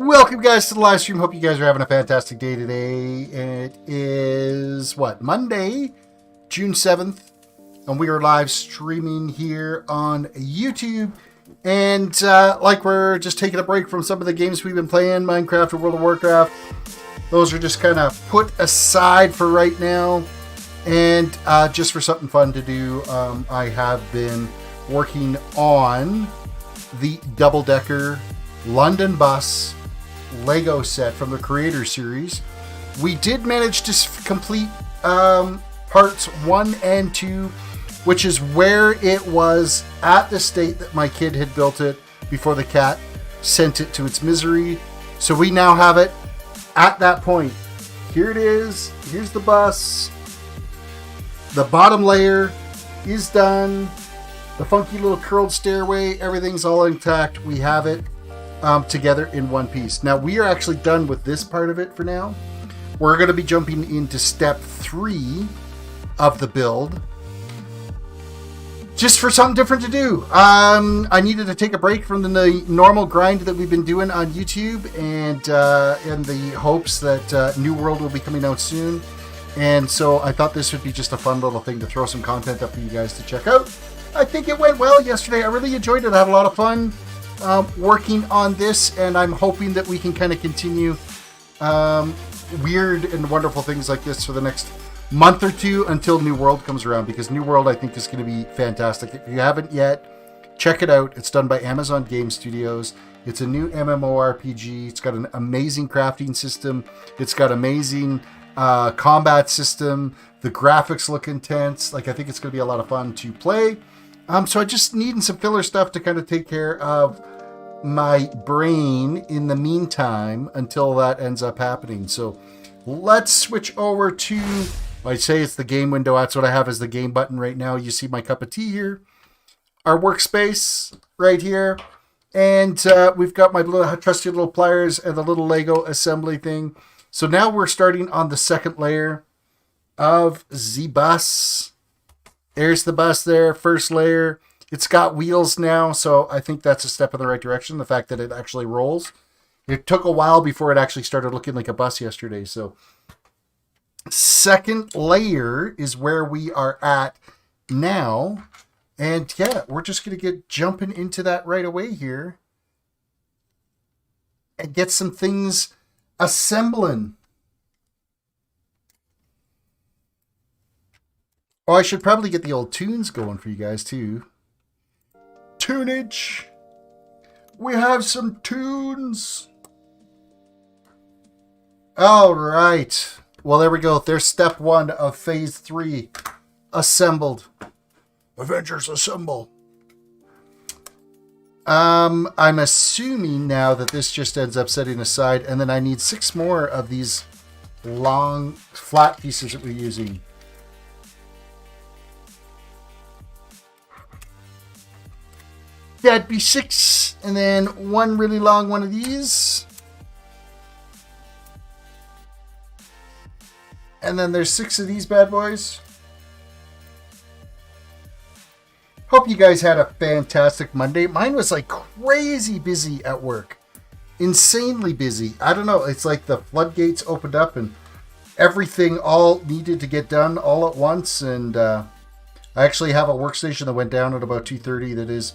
Welcome, guys, to the live stream. Hope you guys are having a fantastic day today. It is, what, Monday, June 7th, and we are live streaming here on YouTube. And like we're just taking a break from some of the games we've been playing, Minecraft or World of Warcraft. Those are just kind of put aside for right now. And just for something fun to do, I have been working on the double-decker London bus Lego set from the Creator Series. We did manage to complete parts 1 and 2, which is where it was at the state that my kid had built it before the cat sent it to its misery. So we now have it at that point. Here it is. Here's the bus. The bottom layer is done. The funky little curled stairway, everything's all intact. We have it together in one piece. Now, we are actually done with this part of it for now. We're going to be jumping into step 3 of the build. Just for something different to do. I needed to take a break from the normal grind that we've been doing on YouTube, and in the hopes that New World will be coming out soon. And so I thought this would be just a fun little thing to throw some content up for you guys to check out. I think it went well yesterday. I really enjoyed it. I had a lot of fun working on this, and I'm hoping that we can kind of continue weird and wonderful things like this for the next month or two until New World comes around, because New World I think is going to be fantastic. If you haven't yet, check it out. It's done by Amazon Game Studios. It's a new MMORPG. It's got an amazing crafting system. It's got amazing combat system. The graphics look intense. Like, I think it's going to be a lot of fun to play. So I just needing some filler stuff to kind of take care of my brain in the meantime until that ends up happening. So let's switch over to, I'd say it's the game window. That's what I have as the game button right now. You see my cup of tea here, our workspace right here. And we've got my little trusty little pliers and the little Lego assembly thing. So now we're starting on the second layer of the bus. There's the bus there, first layer. It's got wheels now, so I think that's a step in the right direction, the fact that it actually rolls. It took a while before it actually started looking like a bus yesterday. So second layer is where we are at now. And yeah, we're just going to get jumping into that right away here and get some things assembling. Oh, I should probably get the old tunes going for you guys too. Tunage. We have some tunes. All right. Well, there we go. There's step 1 of phase 3. Assembled. Avengers assemble. I'm assuming now that this just ends up setting aside, and then I need 6 more of these long flat pieces that we're using. That'd be 6, and then 1 really long one of these. And then there's 6 of these bad boys. Hope you guys had a fantastic Monday. Mine was like crazy busy at work. Insanely busy. I don't know. It's like the floodgates opened up and everything all needed to get done all at once. And I actually have a workstation that went down at about 2:30 that is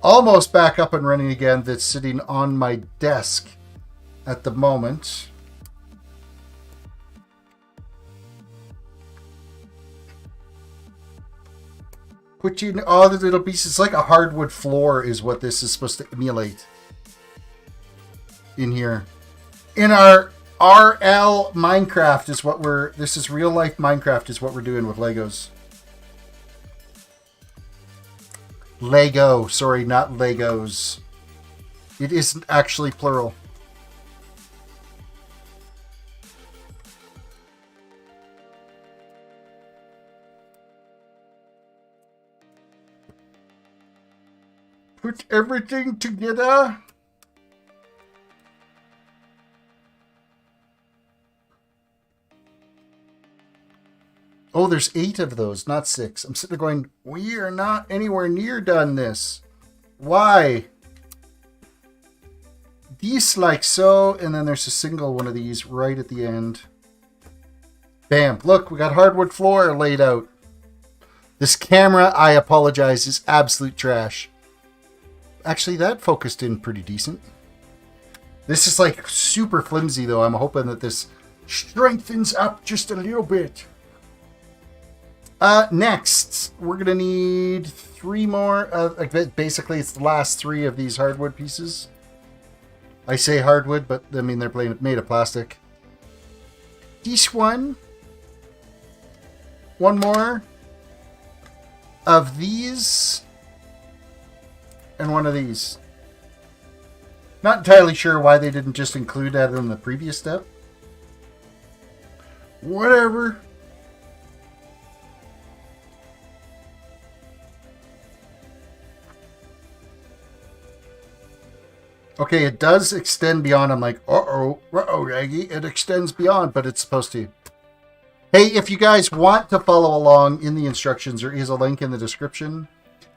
almost back up and running again, that's sitting on my desk at the moment. Put you in all the little pieces. It's like a hardwood floor is what this is supposed to emulate in here. In our RL Minecraft is what this is real life Minecraft is what we're doing with Legos. Lego, sorry, not Legos. It isn't actually plural. Put everything together. Oh, there's 8 of those, not 6. I'm sitting there going, we are not anywhere near done this. Why? These like so, and then there's a single one of these right at the end. Bam. Look, we got hardwood floor laid out. This camera, I apologize, is absolute trash. Actually, that focused in pretty decent. This is like super flimsy though. I'm hoping that this strengthens up just a little bit. Next, we're going to need 3 more. Basically, it's the last 3 of these hardwood pieces. I say hardwood, but I mean, they're made of plastic. This one. 1 more of these. And 1 of these. Not entirely sure why they didn't just include that in the previous step. Whatever. Okay, it does extend beyond. I'm like, Raggy, it extends beyond, but it's supposed to. Hey, if you guys want to follow along in the instructions, there is a link in the description.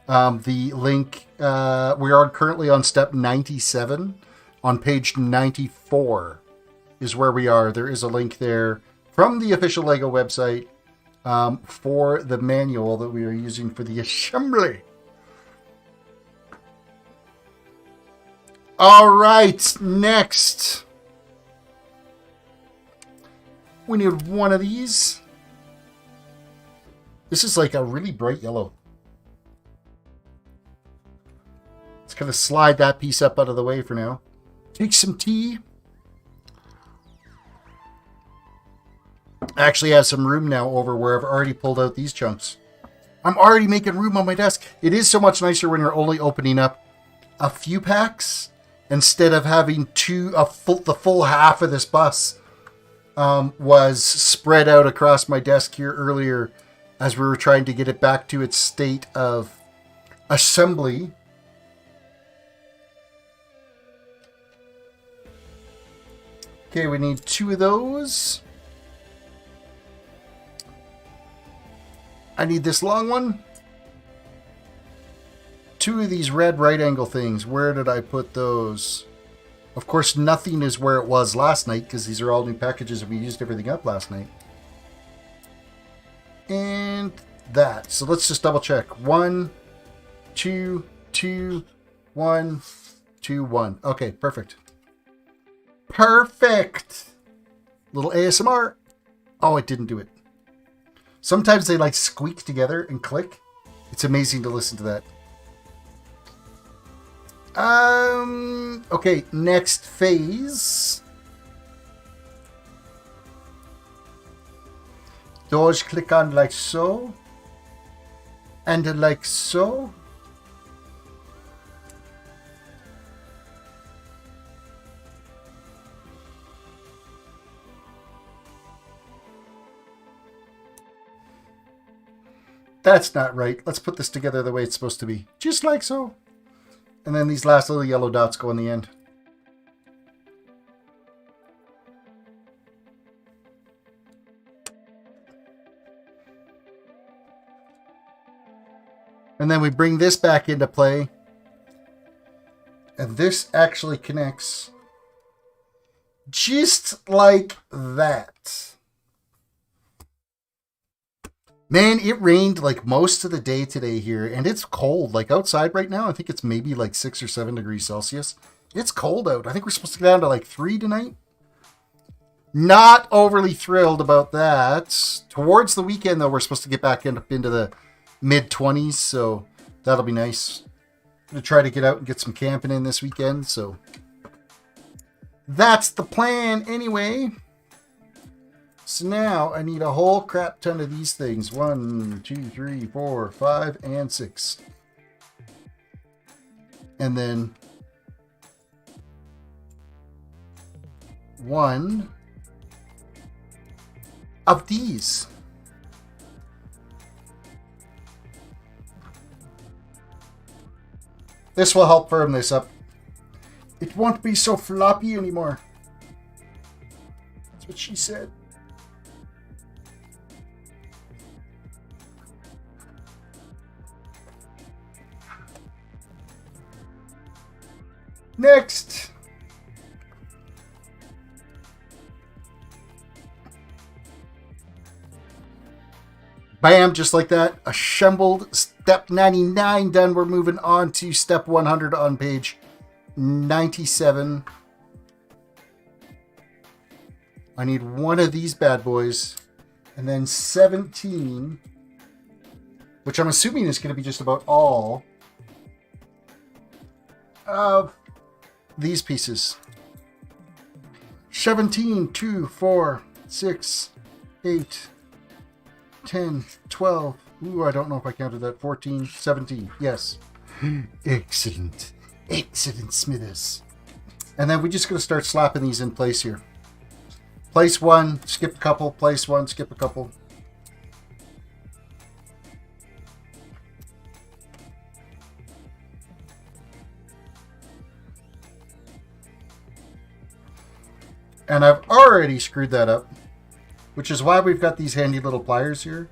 The link, we are currently on step 97. On page 94 is where we are. There is a link there from the official LEGO website for the manual that we are using for the assembly. All right, next. We need 1 of these. This is like a really bright yellow. Let's kind of slide that piece up out of the way for now. Take some tea. I actually have some room now over where I've already pulled out these chunks. I'm already making room on my desk. It is so much nicer when you're only opening up a few packs instead of having the full half of this bus was spread out across my desk here earlier as we were trying to get it back to its state of assembly. Okay, we need 2 of those. I need this long one. 2 of these red right angle things. Where did I put those? Of course, nothing is where it was last night because these are all new packages and we used everything up last night. And that. So let's just double check. 1, 2, 2, 1, 2, 1. Okay, perfect. Perfect. Little ASMR. Oh, it didn't do it. Sometimes they like squeak together and click. It's amazing to listen to that. Okay, next phase. Those click on like so. And like so. That's not right. Let's put this together the way it's supposed to be. Just like so. And then these last little yellow dots go on the end. And then we bring this back into play. And this actually connects just like that. Man, it rained like most of the day today here, and it's cold. Like outside right now, I think it's maybe like 6 or 7 degrees Celsius. It's cold out. I think we're supposed to get down to like 3 tonight. Not overly thrilled about that. Towards the weekend, though, we're supposed to get back into the mid-20s, so that'll be nice. I'm going to try to get out and get some camping in this weekend, so that's the plan anyway. So now I need a whole crap ton of these things. 1, 2, 3, 4, 5, and 6. And then 1 of these. This will help firm this up. It won't be so floppy anymore. That's what she said. Next, Bam, just like that. Assembled. Step 99 done. We're moving on to step 100 on page 97. I need one of these bad boys. And then 17, which I'm assuming is going to be just about all of these pieces. 17, 2, 4, 6, 8, 10, 12. Ooh, I don't know if I counted that. 14, 17. Yes. Excellent. Excellent, Smithers. And then we're just going to start slapping these in place here. Place one, skip a couple. Place one, skip a couple. And I've already screwed that up, which is why we've got these handy little pliers here.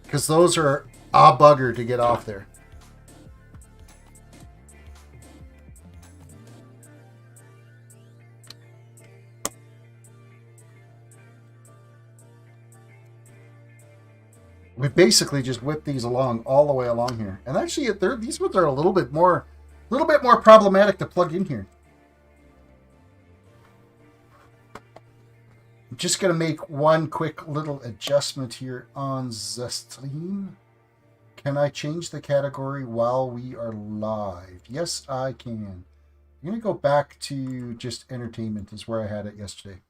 Because those are a bugger to get off there. We basically just whip these along all the way along here. And actually, these ones are a little bit more problematic to plug in here. I'm just going to make one quick little adjustment here on the stream. Can I change the category while we are live? Yes, I can. I'm going to go back to just entertainment is where I had it yesterday.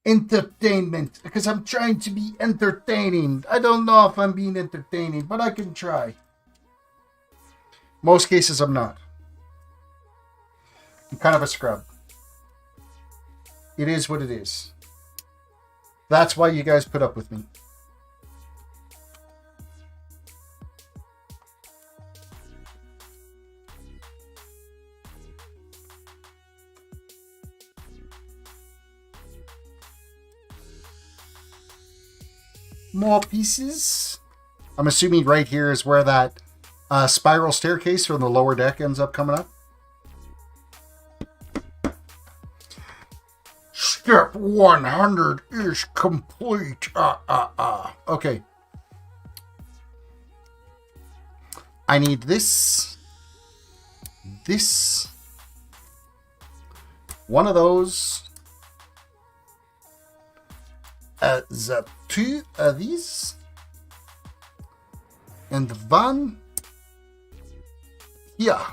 Entertainment, because I'm trying to be entertaining. I don't know if I'm being entertaining, but I can try. Most cases I'm not. I'm kind of a scrub. It is what it is. That's why you guys put up with me. More pieces. I'm assuming right here is where that spiral staircase from the lower deck ends up coming up. Step 100 is complete. Okay. I need this. This. One of those. The two of these. And one. Yeah.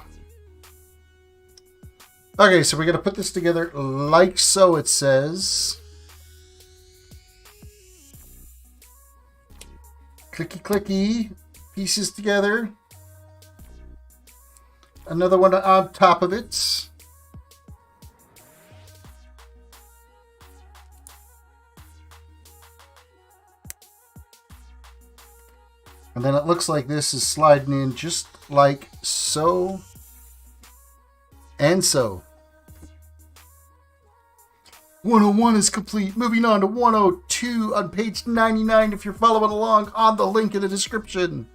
Okay, so we're going to put this together like so, it says. Clicky, clicky. Pieces together. Another one on top of it. And then it looks like this is sliding in just like so. And so. 101 is complete. Moving on to 102 on page 99 if you're following along on the link in the description.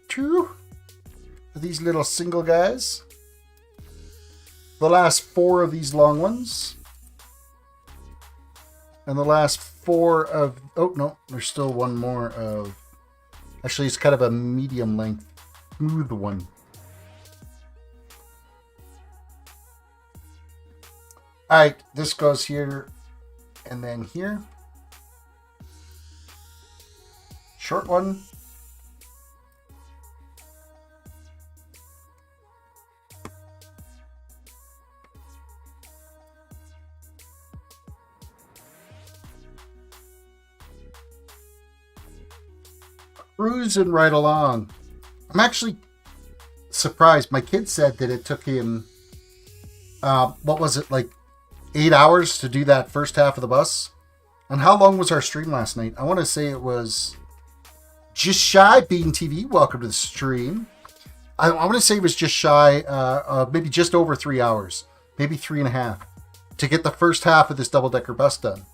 2 of these little single guys. The last 4 of these long ones. And the last 4 of... Oh, no. There's still one more of... Actually, it's kind of a medium length. Smooth one. Alright, this goes here and then here. Short one. Cruising right along. I'm actually surprised. My kid said that it took him, what was it, like 8 hours to do that first half of the bus? And how long was our stream last night? I want to say it was just shy. Bean TV, welcome to the stream. I want to say it was just shy, maybe just over 3 hours, maybe 3.5, to get the first half of this double-decker bus done.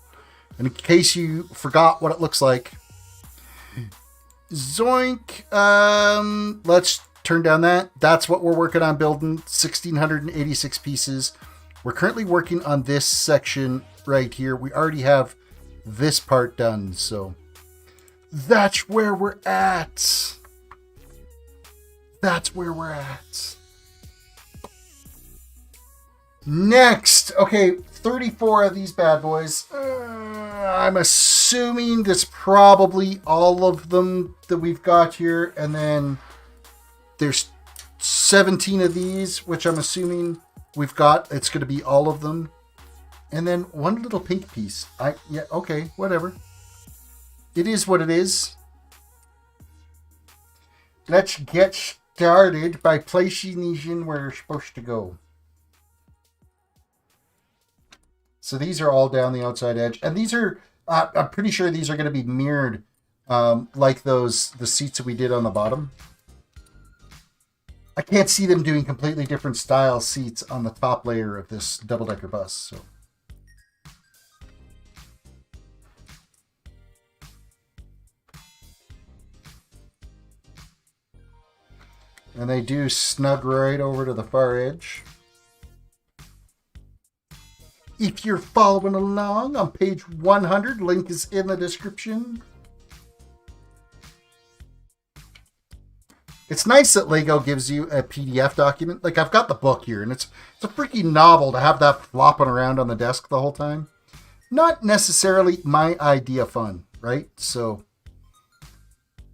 And in case you forgot what it looks like, zoink. Let's turn down that. That's what we're working on building. 1,686 pieces. We're currently working on this section right here. We already have this part done, so that's where we're at. That's where we're at. Next, okay, 34 of these bad boys. I'm assuming that's probably all of them that we've got here, and then there's 17 of these, which I'm assuming we've got. It's going to be all of them. And then one little pink piece. Yeah, okay, whatever. It is what it is. Let's get started by placing these in where they're supposed to go. So these are all down the outside edge. And these are, I'm pretty sure these are going to be mirrored like the seats that we did on the bottom. I can't see them doing completely different style seats on the top layer of this double-decker bus. So. And they do snug right over to the far edge. If you're following along on page 100, link is in the description. It's nice that Lego gives you a PDF document. Like, I've got the book here, and it's a freaking novel to have that flopping around on the desk the whole time. Not necessarily my idea fun, right? So,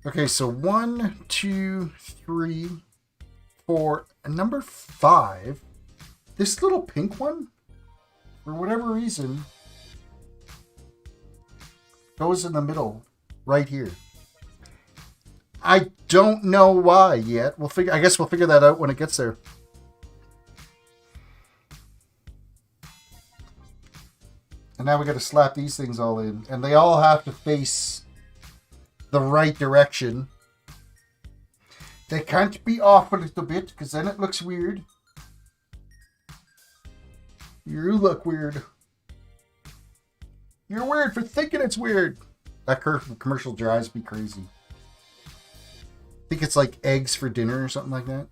okay, so 1, 2, 3, 4, and number 5. This little pink one, for whatever reason, goes in the middle right here. I don't know why yet. I guess we'll figure that out when it gets there. And now we got to slap these things all in, and they all have to face the right direction. They can't be off a little bit, because then it looks weird. You look weird. You're weird for thinking it's weird. That commercial drives me crazy. I think it's like eggs for dinner or something like that.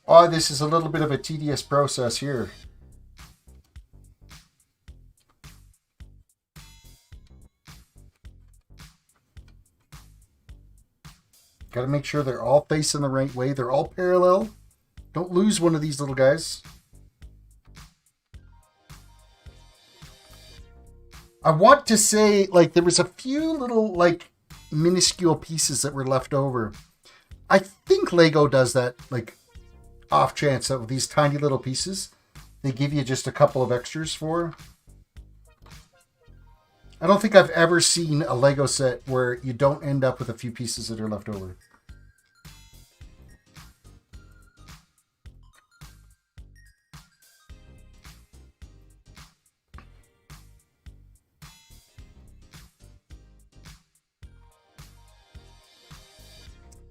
Oh, this is a little bit of a tedious process here. Got to make sure they're all facing the right way. They're all parallel. Don't lose one of these little guys. I want to say, like, there was a few little, like, minuscule pieces that were left over. I think Lego does that, like, off chance that with these tiny little pieces, they give you just a couple of extras for. I don't think I've ever seen a Lego set where you don't end up with a few pieces that are left over.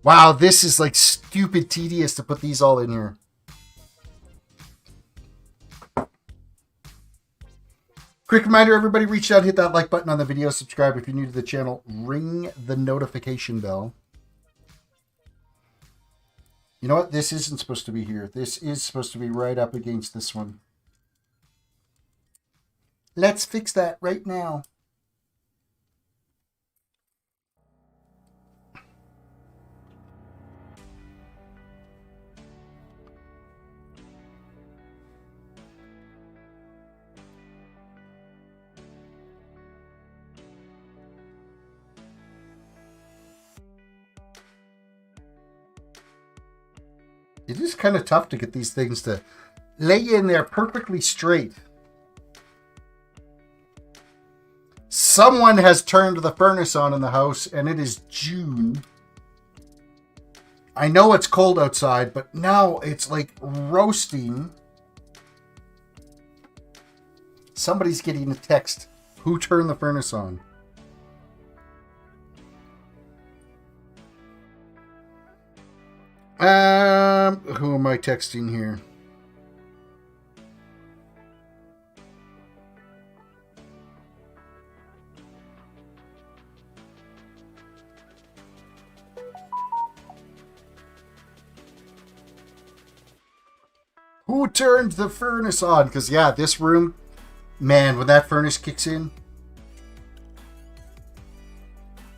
Wow, this is like stupid tedious to put these all in here. Quick reminder, everybody, reach out, hit that like button on the video, subscribe if you're new to the channel, ring the notification bell. You know what? This isn't supposed to be here. This is supposed to be right up against this one. Let's fix that right now. It is kind of tough to get these things to lay in there perfectly straight. Someone has turned the furnace on in the house, and it is June. I know it's cold outside, but now it's like roasting. Somebody's getting a text. Who turned the furnace on? Who am I texting here? Who turned the furnace on? Because, yeah, this room, man, when that furnace kicks in.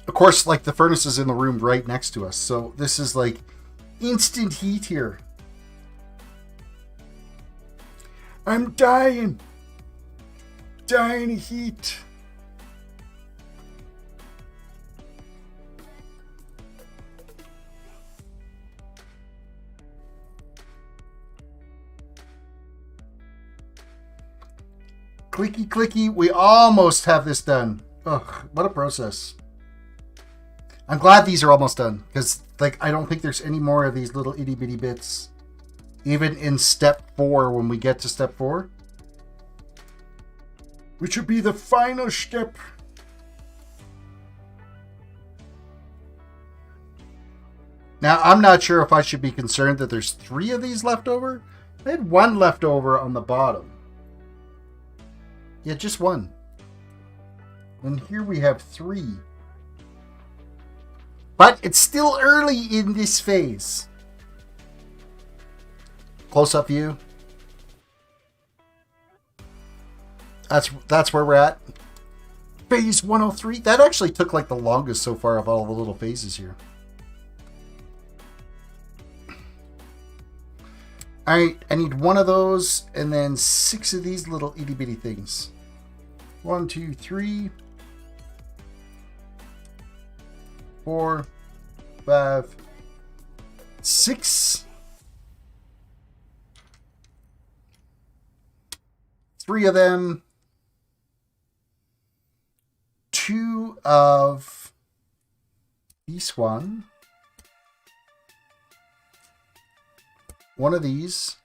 Of course, like, the furnace is in the room right next to us. So this is, like, instant heat here. I'm dying. Dying of heat. Clicky, clicky. We almost have this done. Ugh, what a process. I'm glad these are almost done. Because, like, I don't think there's any more of these little itty-bitty bits. Even in step 4, when we get to step 4. Which would be the final step. Now, I'm not sure if I should be concerned that there's 3 of these left over. I had 1 left over on the bottom. Yeah, just 1. And here we have 3. But it's still early in this phase. Close-up view. That's where we're at. Phase 103. That actually took like the longest so far of all the little phases here. Alright, I need 1 of those and then 6 of these little itty-bitty things. 1, 2, 3, 4, 5, 6. 3 of them. 2 of this one. 1 of these.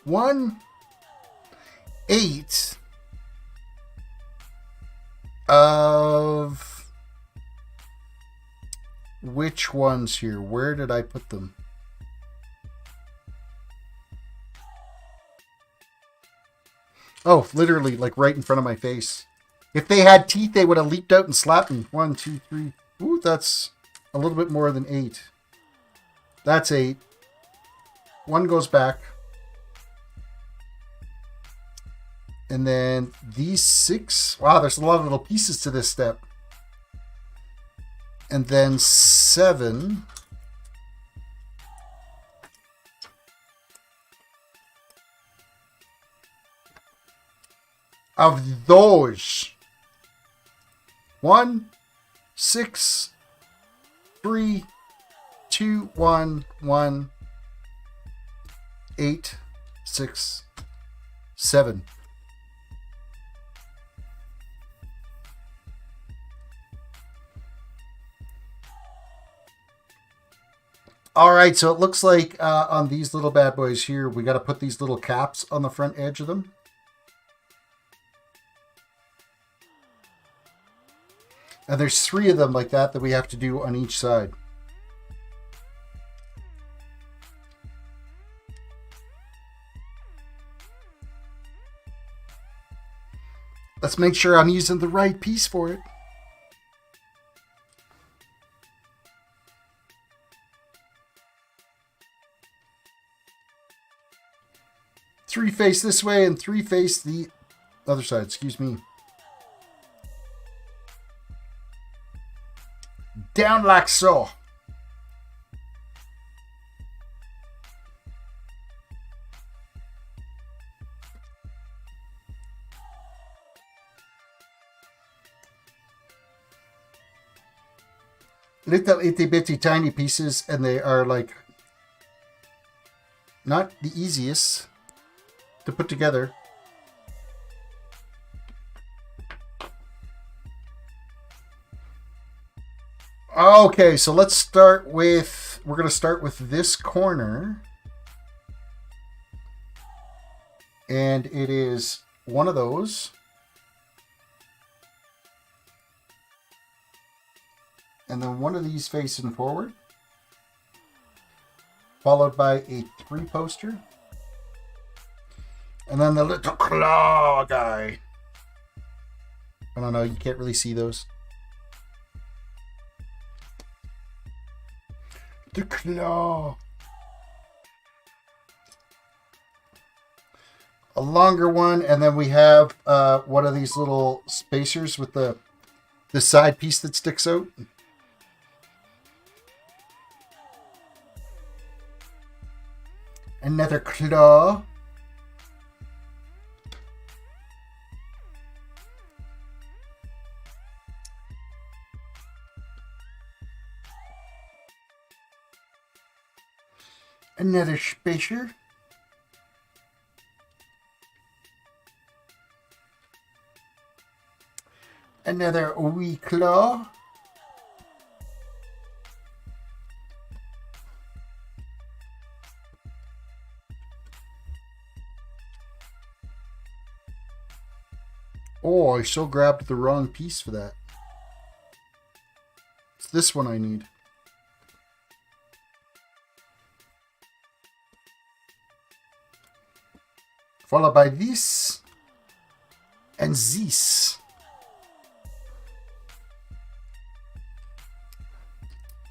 1, 8 of which ones here? Where did I put them? Oh, literally, like right in front of my face. If they had teeth, they would have leaped out and slapped me. 1, 2, 3. Ooh, that's a little bit more than 8. That's 8. 1 goes back. And then these 6. Wow, there's a lot of little pieces to this step. And then 7. Of those. 1, 6, 3, 2, 1, 1, 8, 6, 7. All right, so it looks like on these little bad boys here, we got to put these little caps on the front edge of them. And there's 3 of them like that we have to do on each side. Let's make sure I'm using the right piece for it. Three face this way and 3 face the other side, excuse me. Down like so. Little itty bitty tiny pieces, and they are like not the easiest to put together. Okay, so let's start with, we're going to start with this corner. And it is 1 of those. And then 1 of these facing forward. Followed by a 3 poster. And then the little claw guy. I don't know, you can't really see those. The claw. A longer one, and then we have one of these little spacers with the side piece that sticks out. Another claw. Another spacer. Another wee claw. Oh, I so grabbed the wrong piece for that. It's this one I need. Followed by this and this.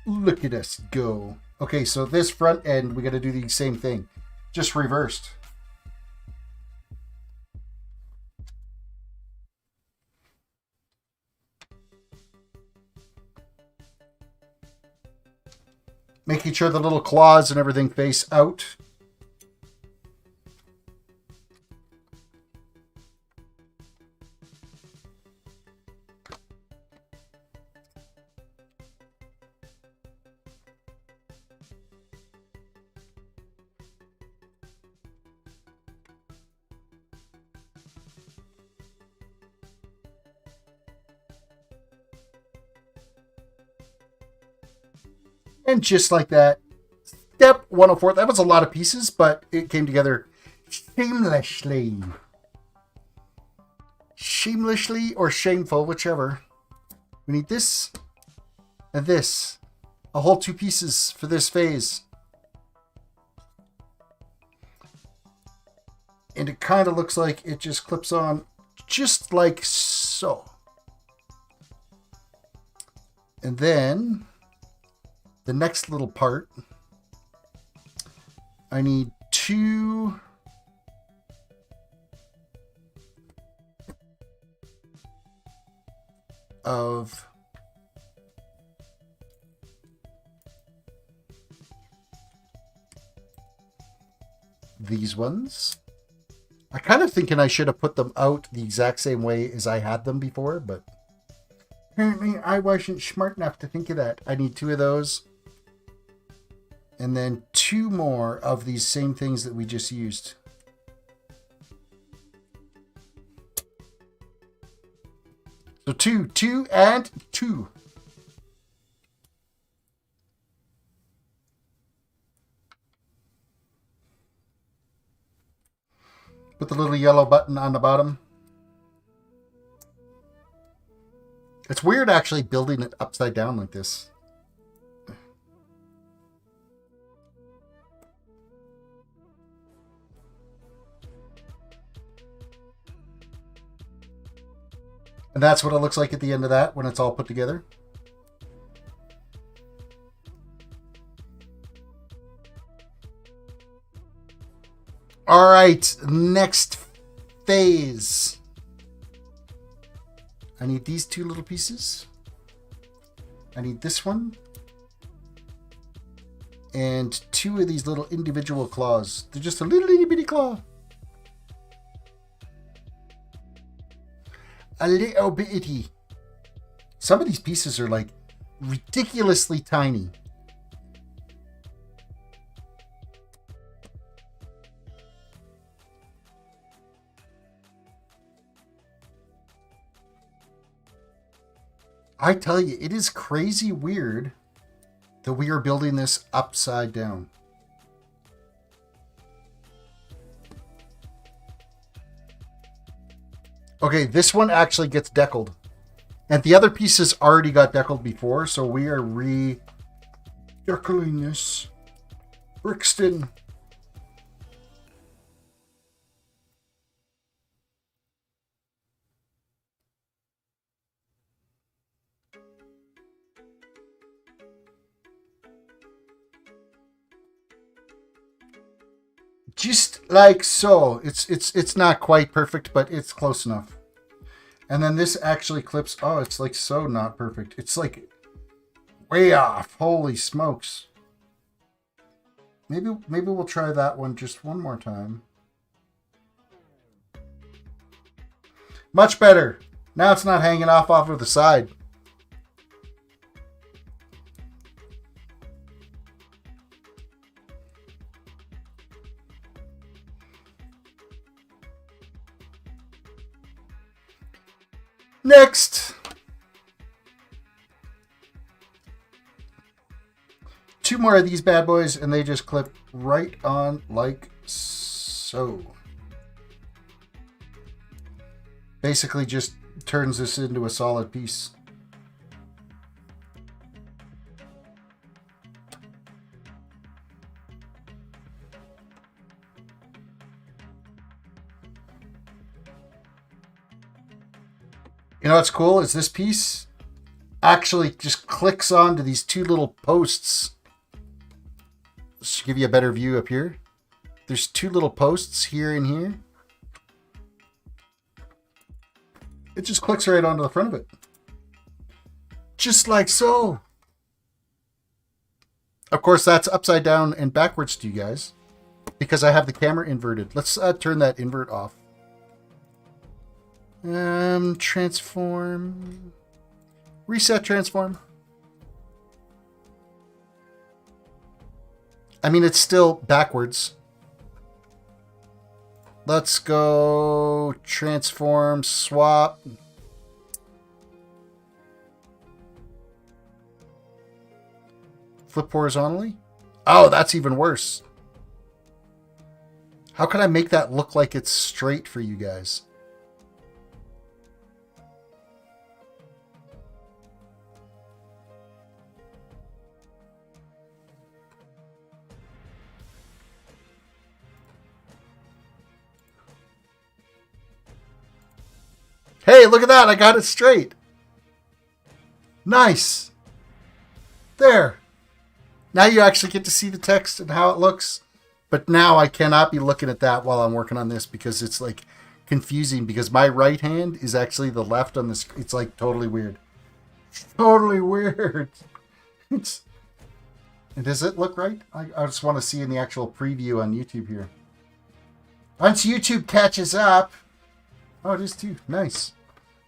Look at us go. Okay, so this front end, we got to do the same thing, just reversed. Making sure the little claws and everything face out. And just like that, step 104. That was a lot of pieces, but it came together shamelessly. Shamelessly or shameful, whichever. We need this and this. A whole 2 pieces for this phase. And it kind of looks like it just clips on just like so. And then the next little part, I need 2 of these ones. I kind of thinking I should have put them out the exact same way as I had them before, but apparently I wasn't smart enough to think of that. I need 2 of those. And then 2 more of these same things that we just used. So 2 and 2. Put the little yellow button on the bottom. It's weird actually building it upside down like this. And that's what it looks like at the end of that when it's all put together. All right, next phase. I need these 2 little pieces. I need this one. And 2 of these little individual claws. They're just a little itty bitty claw. A little bitty. Some of these pieces are like ridiculously tiny. I tell you, it is crazy weird that we are building this upside down. Okay, this one actually gets deckled. And the other pieces already got deckled before, so we are re-deckling this. Brixton. Just like so. It's not quite perfect, but it's close enough. And then this actually clips. Oh, it's like so not perfect. It's like way off. Holy smokes. Maybe we'll try that one just one more time. Much better. Now it's not hanging off of the side. Next. 2 more of these bad boys, and they just clip right on like so. Basically just turns this into a solid piece. You know what's cool is this piece actually just clicks onto these 2 little posts. Just to give you a better view up here. There's 2 little posts here and here. It just clicks right onto the front of it. Just like so. Of course, that's upside down and backwards to you guys. Because I have the camera inverted. Let's turn that invert off. Transform. Reset transform. I mean, it's still backwards. Let's go transform, swap. Flip horizontally. Oh, that's even worse. How can I make that look like it's straight for you guys? Hey, look at that. I got it straight. Nice. There. Now you actually get to see the text and how it looks. But now I cannot be looking at that while I'm working on this because it's like confusing because my right hand is actually the left on this. It's like totally weird. Totally weird. And does it look right? I just want to see in the actual preview on YouTube here. Once YouTube catches up. Oh, it is too. Nice.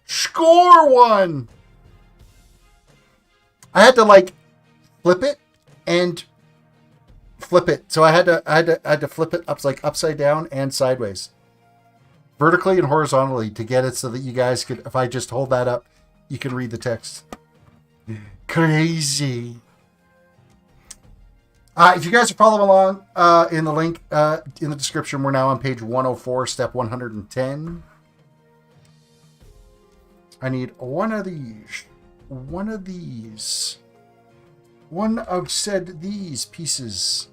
Score 1! I had to like flip it and flip it. So I had to flip it upside down and sideways. Vertically and horizontally to get it so that you guys could, if I just hold that up, you can read the text. Crazy. If you guys are following along in the link in the description, we're now on page 104, step 110. I need one of these. One of these. One of these pieces.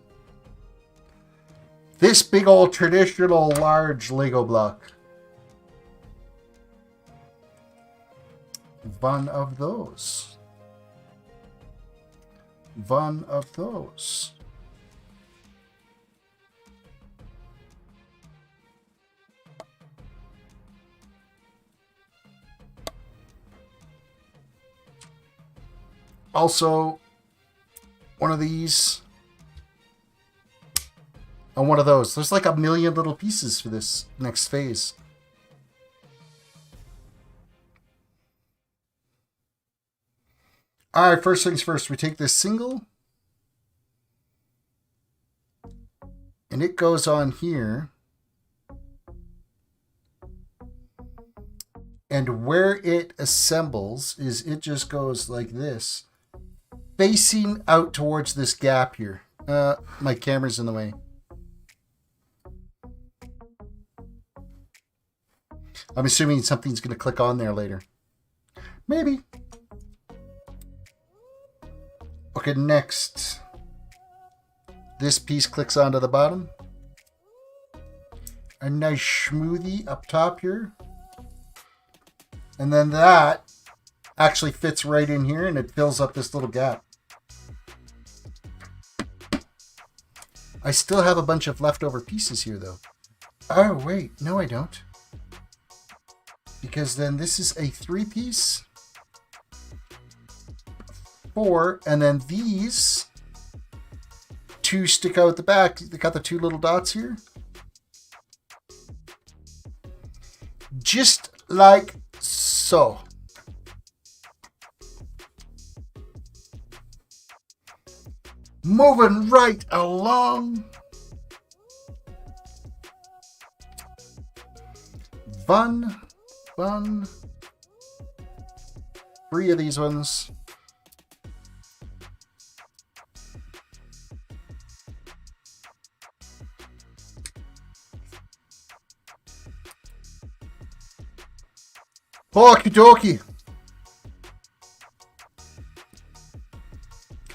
This big old traditional large Lego block. One of those. One of those. Also, one of these. And one of those. There's like a million little pieces for this next phase. Alright, first things first. We take this single. And it goes on here. And where it assembles is it just goes like this. Facing out towards this gap here. My camera's in the way. I'm assuming something's going to click on there later. Maybe. Okay, next. This piece clicks onto the bottom. A nice smoothie up top here. And then that actually fits right in here and it fills up this little gap. I still have a bunch of leftover pieces here, though. Oh, wait. No, I don't. Because then this is a 3-piece. 4. And then these 2 stick out the back. They got the 2 little dots here. Just like so. Moving right along. Fun. 3 of these ones. Okie dokie.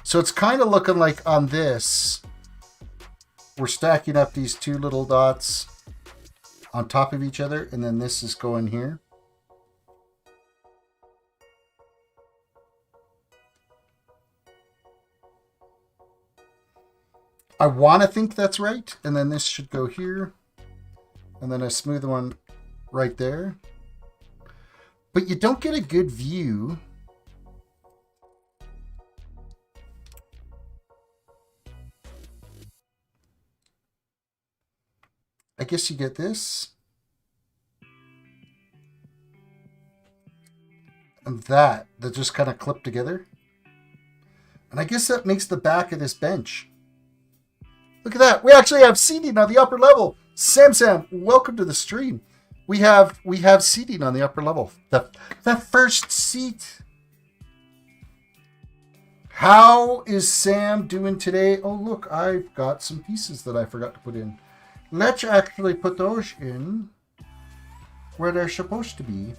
So it's kind of looking like on this, we're stacking up these 2 little dots on top of each other, and then this is going here. I want to think that's right, and then this should go here, and then a smooth one right there. But you don't get a good view. I guess you get this. And that just kind of clip together. And I guess that makes the back of this bench. Look at that. We actually have seating on the upper level. Sam, welcome to the stream. We have seating on the upper level. The first seat. How is Sam doing today? Oh, look, I've got some pieces that I forgot to put in. Let's actually put those in where they're supposed to be.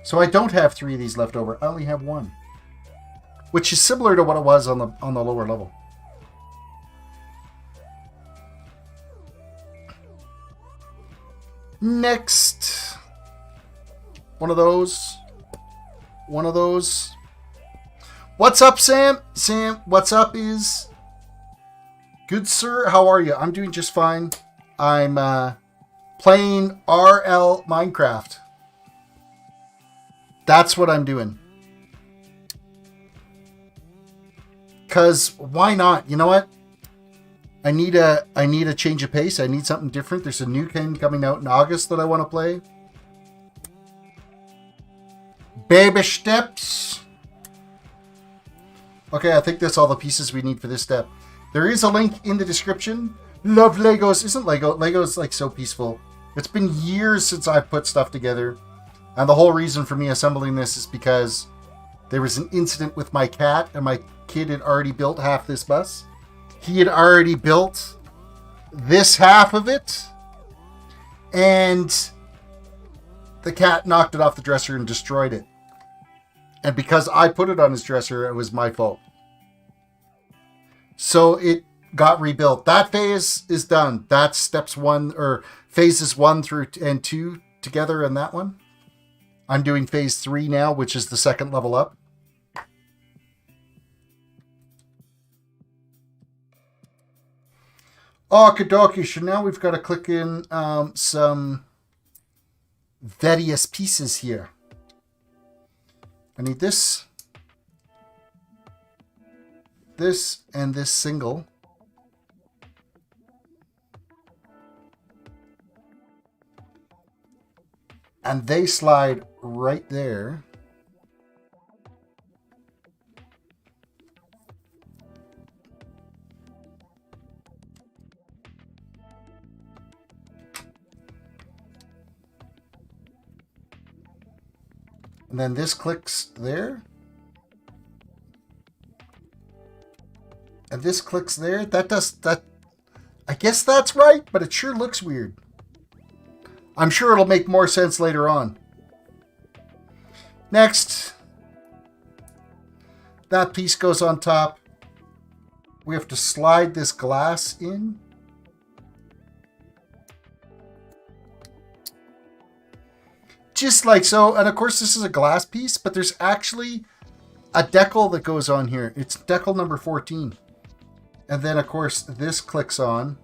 So I don't have 3 of these left over. I only have 1, which is similar to what it was on the lower level. Next, one of those. What's up, Sam? Sam, what's up is good, sir. How are you? I'm doing just fine. I'm playing RL Minecraft. That's what I'm doing. Cause why not? You know what? I need a change of pace. I need something different. There's a new game coming out in August that I want to play. Baby steps. Okay, I think that's all the pieces we need for this step. There is a link in the description. Love Legos. Isn't Legos like so peaceful? It's been years since I've put stuff together. And the whole reason for me assembling this is because there was an incident with my cat, and my kid had already built half this bus. He had already built this half of it, and the cat knocked it off the dresser and destroyed it. And because I put it on his dresser, it was my fault. So it got rebuilt. That phase is done. That's steps 1 or phases 1 through and 2 together in that one. I'm doing phase 3 now, which is the second level up. Okie dokie. So now we've got to click in some various pieces here. I need this, and this single. And they slide right there. And then this clicks there. And this clicks there. That does that. I guess that's right, but it sure looks weird. I'm sure it'll make more sense later on. Next. That piece goes on top. We have to slide this glass in. Just like so. And of course this is a glass piece, but there's actually a decal that goes on here. It's decal number 14. And then, of course, this clicks on.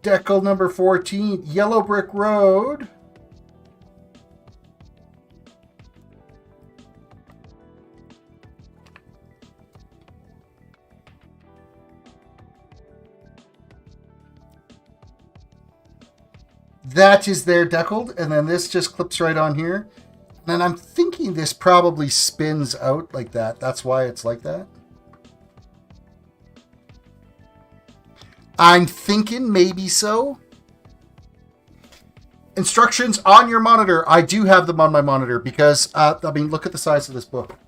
Decal number 14, Yellow Brick Road. That is there deckled, and then this just clips right on here. And I'm thinking this probably spins out like that. That's why it's like that. I'm thinking maybe so. Instructions on your monitor. I do have them on my monitor because, I mean, look at the size of this book.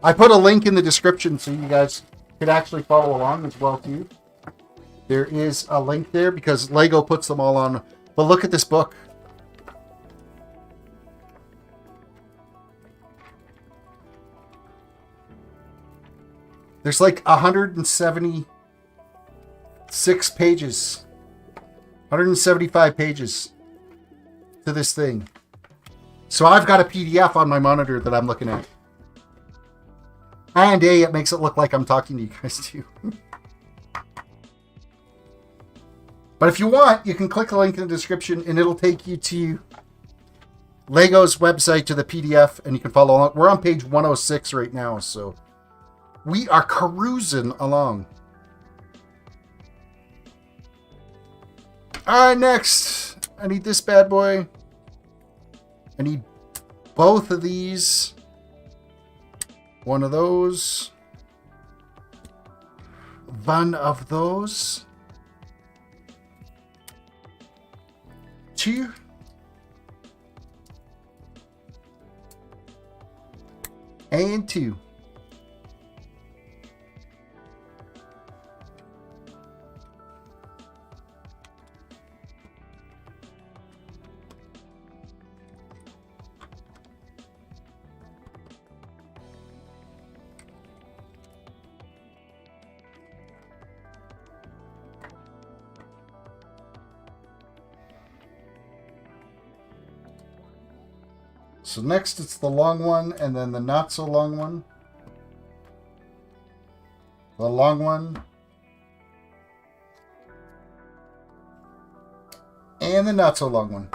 I put a link in the description so you guys could actually follow along as well too. There is a link there because Lego puts them all on. But look at this book. There's like 176 pages. 175 pages to this thing. So I've got a PDF on my monitor that I'm looking at. And it makes it look like I'm talking to you guys too. But if you want, you can click the link in the description and it'll take you to Lego's website to the PDF and you can follow along. We're on page 106 right now, so we are cruising along. All right, next. I need this bad boy. I need both of these. One of those. One of those. Two. And two. So next it's the long one and then the not so long one. The long one. And the not so long one.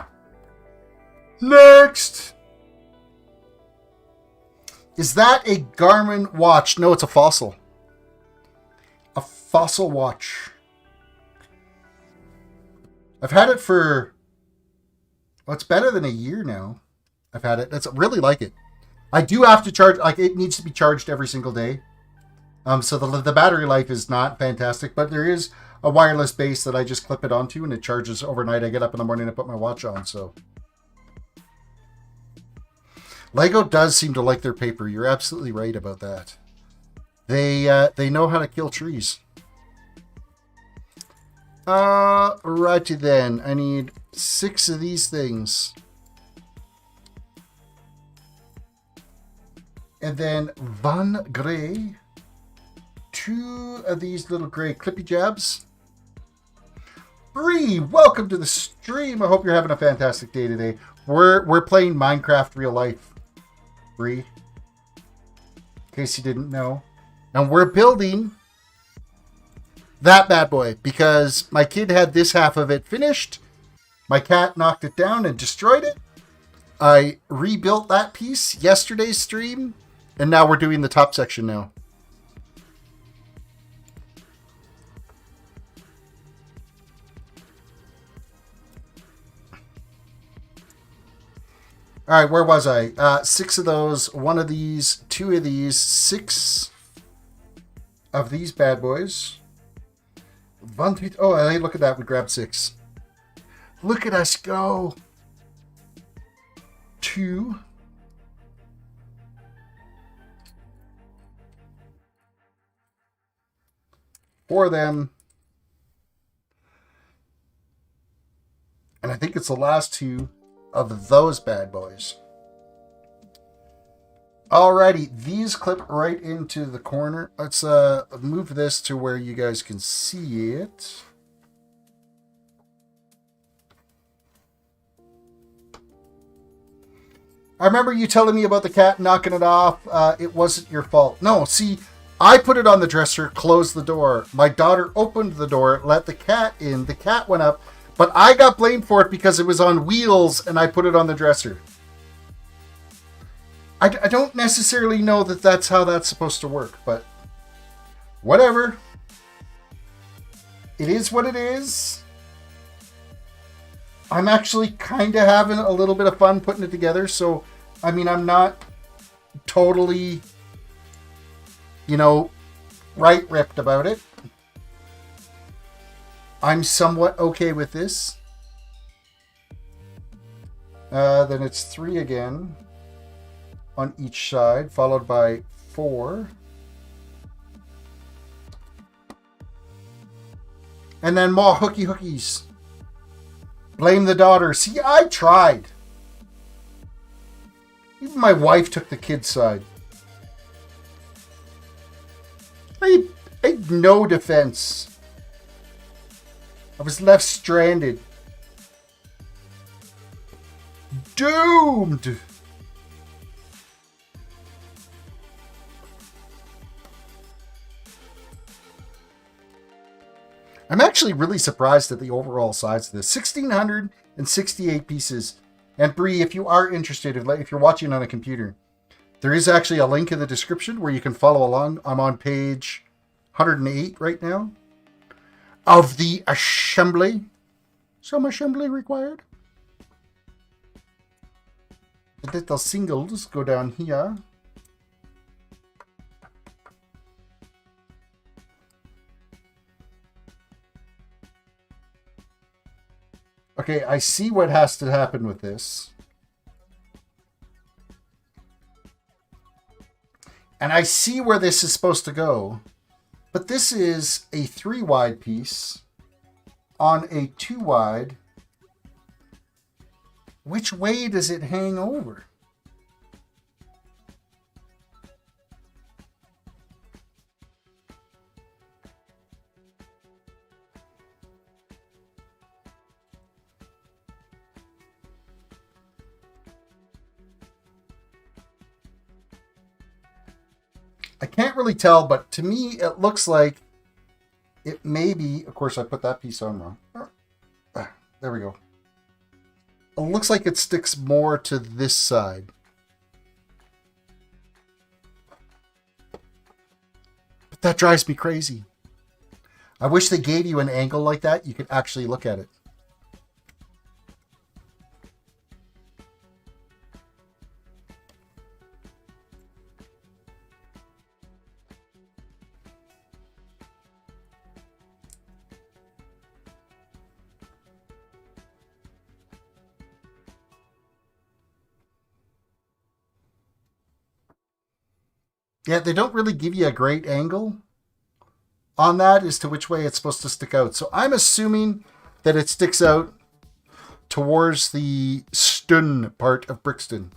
Next! Is that a Garmin watch? No, it's a Fossil. A Fossil watch. I've had it for... well, it's better than a year now. I've had it. I really like it. I do have to charge, like it needs to be charged every single day. So the battery life is not fantastic, but there is a wireless base that I just clip it onto and it charges overnight. I get up in the morning and put my watch on, so. Lego does seem to like their paper. You're absolutely right about that. They know how to kill trees. Righty then. I need 6 of these things. And then one gray, 2 of these little gray clippy jabs. Bree, welcome to the stream. I hope you're having a fantastic day today. We're playing Minecraft real life, Bree. In case you didn't know. And we're building that bad boy because my kid had this half of it finished. My cat knocked it down and destroyed it. I rebuilt that piece yesterday's stream. And now we're doing the top section now. All right, where was I? 6 of those, 1 of these, 2 of these, 6 of these bad boys. 1, 2, oh, hey, look at that. We grabbed 6. Look at us go. 2. For them. And I think it's the last 2 of those bad boys. Alrighty, these clip right into the corner. Let's move this to where you guys can see it. remember you telling me about the cat knocking it off. It wasn't your fault. No, see, I put it on the dresser, closed the door. My daughter opened the door, let the cat in. The cat went up, but I got blamed for it because it was on wheels and I put it on the dresser. I don't necessarily know that that's how that's supposed to work, but whatever. It is what it is. I'm actually kind of having a little bit of fun putting it together. So, I mean, I'm not totally, right ripped about it. I'm somewhat okay with this. Then it's 3 again on each side, followed by 4. And then more hookies. Blame the daughter. See, I tried. Even my wife took the kid's side. I had no defense. I was left stranded. Doomed. I'm actually really surprised at the overall size of this. 1,668 pieces. And Bree, if you are interested, if you're watching on a computer, there is actually a link in the description where you can follow along. I'm on page 108 right now of the assembly. Some assembly required. The little singles go down here. Okay, I see what has to happen with this. And I see where this is supposed to go. But this is a 3-wide piece on a 2-wide. Which way does it hang over? I can't really tell, but to me, it looks like it may be... Of course, I put that piece on wrong. There we go. It looks like it sticks more to this side. But that drives me crazy. I wish they gave you an angle like that. You could actually look at it. Yeah, they don't really give you a great angle on that as to which way it's supposed to stick out. So I'm assuming that it sticks out towards the Stun part of Brixton.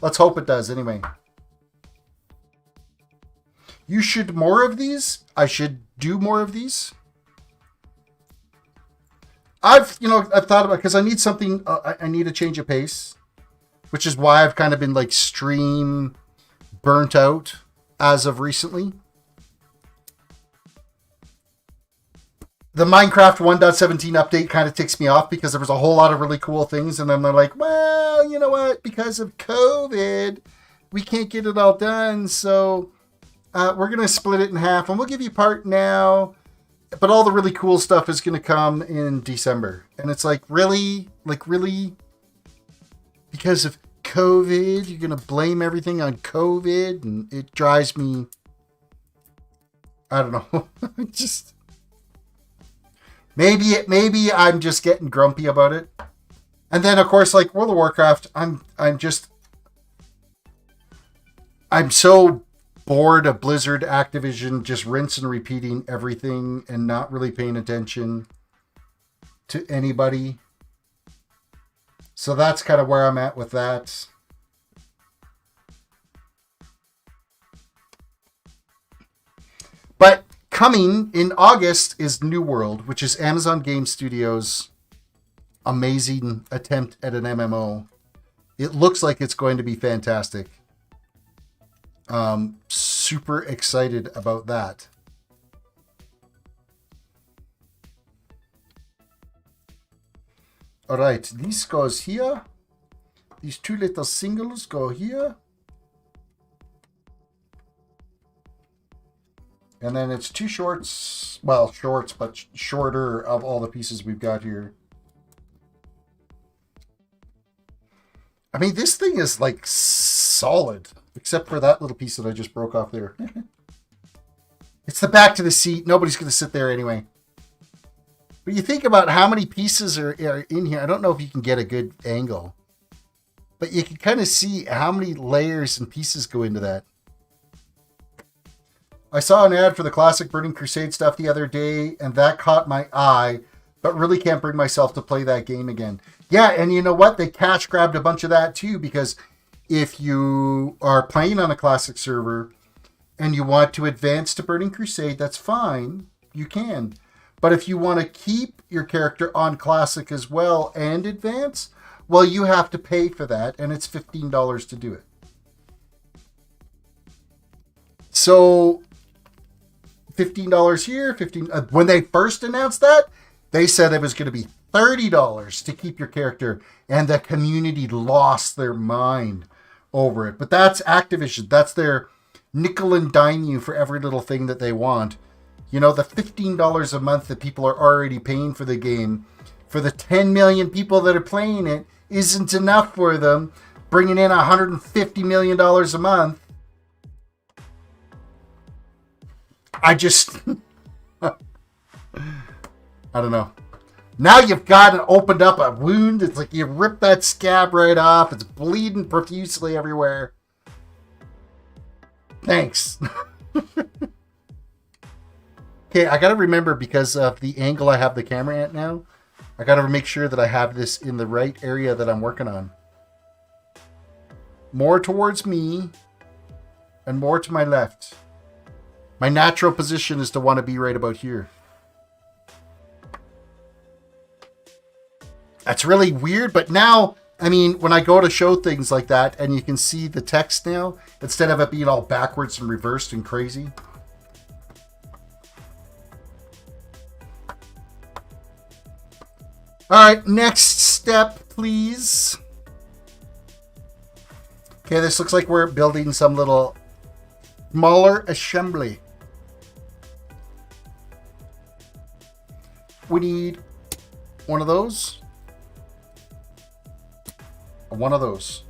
Let's hope it does anyway. You should more of these. I should do more of these. I've thought about, because I need something, I need a change of pace, which is why I've kind of been like stream burnt out as of recently. The Minecraft 1.17 update kind of ticks me off because there was a whole lot of really cool things, and then they're like, well, you know what, because of COVID, we can't get it all done, so we're going to split it in half, and we'll give you part now, but all the really cool stuff is going to come in December. And it's like, really? Like, really? Because of COVID, you're going to blame everything on COVID? And it drives me... I don't know. Just... Maybe I'm just getting grumpy about it. And then, of course, like World of Warcraft, I'm so bored of Blizzard, Activision, just rinse and repeating everything and not really paying attention to anybody. So that's kind of where I'm at with that. But coming in August is New World, which is Amazon Game Studios' amazing attempt at an MMO. It looks like it's going to be fantastic. Super excited about that. All right, this goes here. These two little singles go here. And then it's two shorts, well, shorts, but shorter of all the pieces we've got here. I mean, this thing is like solid, except for that little piece that I just broke off there. It's the back to the seat. Nobody's going to sit there anyway. But you think about how many pieces are in here. I don't know if you can get a good angle, but you can kind of see how many layers and pieces go into that. I saw an ad for the classic Burning Crusade stuff the other day, and that caught my eye, but really can't bring myself to play that game again. Yeah, and you know what? They cash grabbed a bunch of that too, because if you are playing on a classic server and you want to advance to Burning Crusade, that's fine. You can. But if you want to keep your character on classic as well and advance, well, you have to pay for that, and it's $15 to do it. So $15 here, $15. When they first announced that, they said it was going to be $30 to keep your character, and the community lost their mind over it. But that's Activision. That's their nickel and dime you for every little thing that they want. You know, the $15 a month that people are already paying for the game, for the 10 million people that are playing it, isn't enough for them. Bringing in $150 million a month. I just, I don't know. Now you've got it opened up a wound. It's like you rip that scab right off. It's bleeding profusely everywhere. Thanks. Okay, I got to remember, because of the angle I have the camera at now, I got to make sure that I have this in the right area that I'm working on. More towards me and more to my left. My natural position is to want to be right about here. That's really weird, but now, I mean, when I go to show things like that and you can see the text now, instead of it being all backwards and reversed and crazy. All right, next step, please. Okay, this looks like we're building some little smaller assembly. We need one of those. One of those.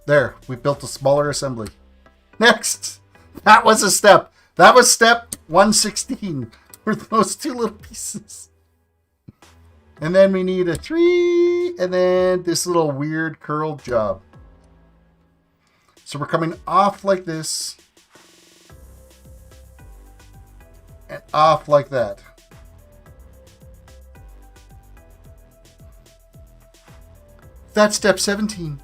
There, we built a smaller assembly. Next! That was a step. That was step 116. Were those two little pieces. And then we need a tree, and then this little weird curled job. So we're coming off like this, and off like that. That's step 17.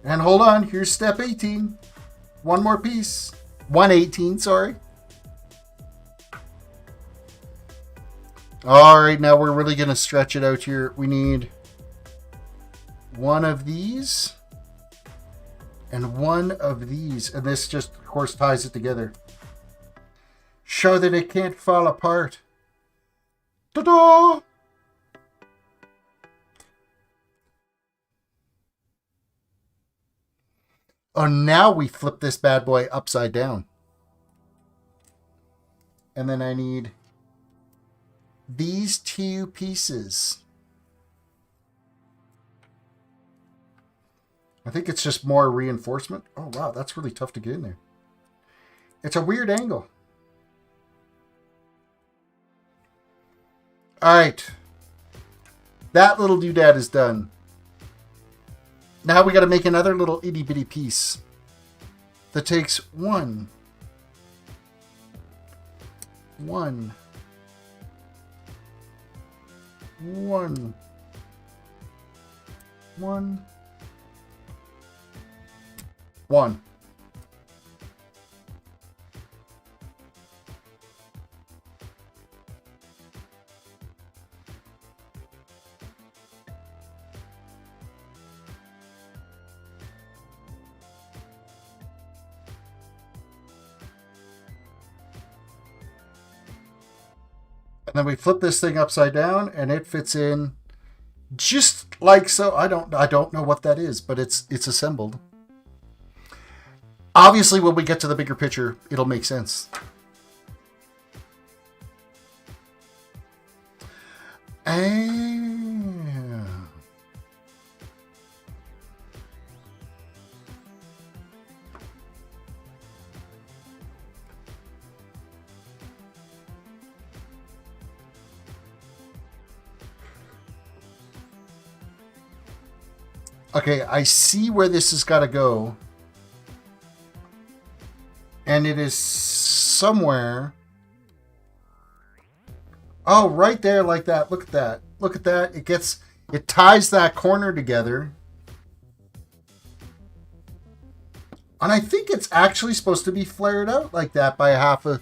And hold on, here's step 18. One more piece. 118, sorry. All right, now we're really going to stretch it out here. We need one of these and one of these. And this just, of course, ties it together. Show that it can't fall apart. Ta-da! Oh, now we flip this bad boy upside down. And then I need these two pieces. I think it's just more reinforcement. Oh, wow, that's really tough to get in there. It's a weird angle. All right. That little doodad is done. Now we got to make another little itty bitty piece that takes one, one, one, one, one. And then we flip this thing upside down and it fits in just like so. I don't know what that is, but it's assembled. Obviously, when we get to the bigger picture, it'll make sense. Okay, I see where this has got to go. And it is somewhere. Oh, right there like that. Look at that. Look at that. It ties that corner together. And I think it's actually supposed to be flared out like that by half a...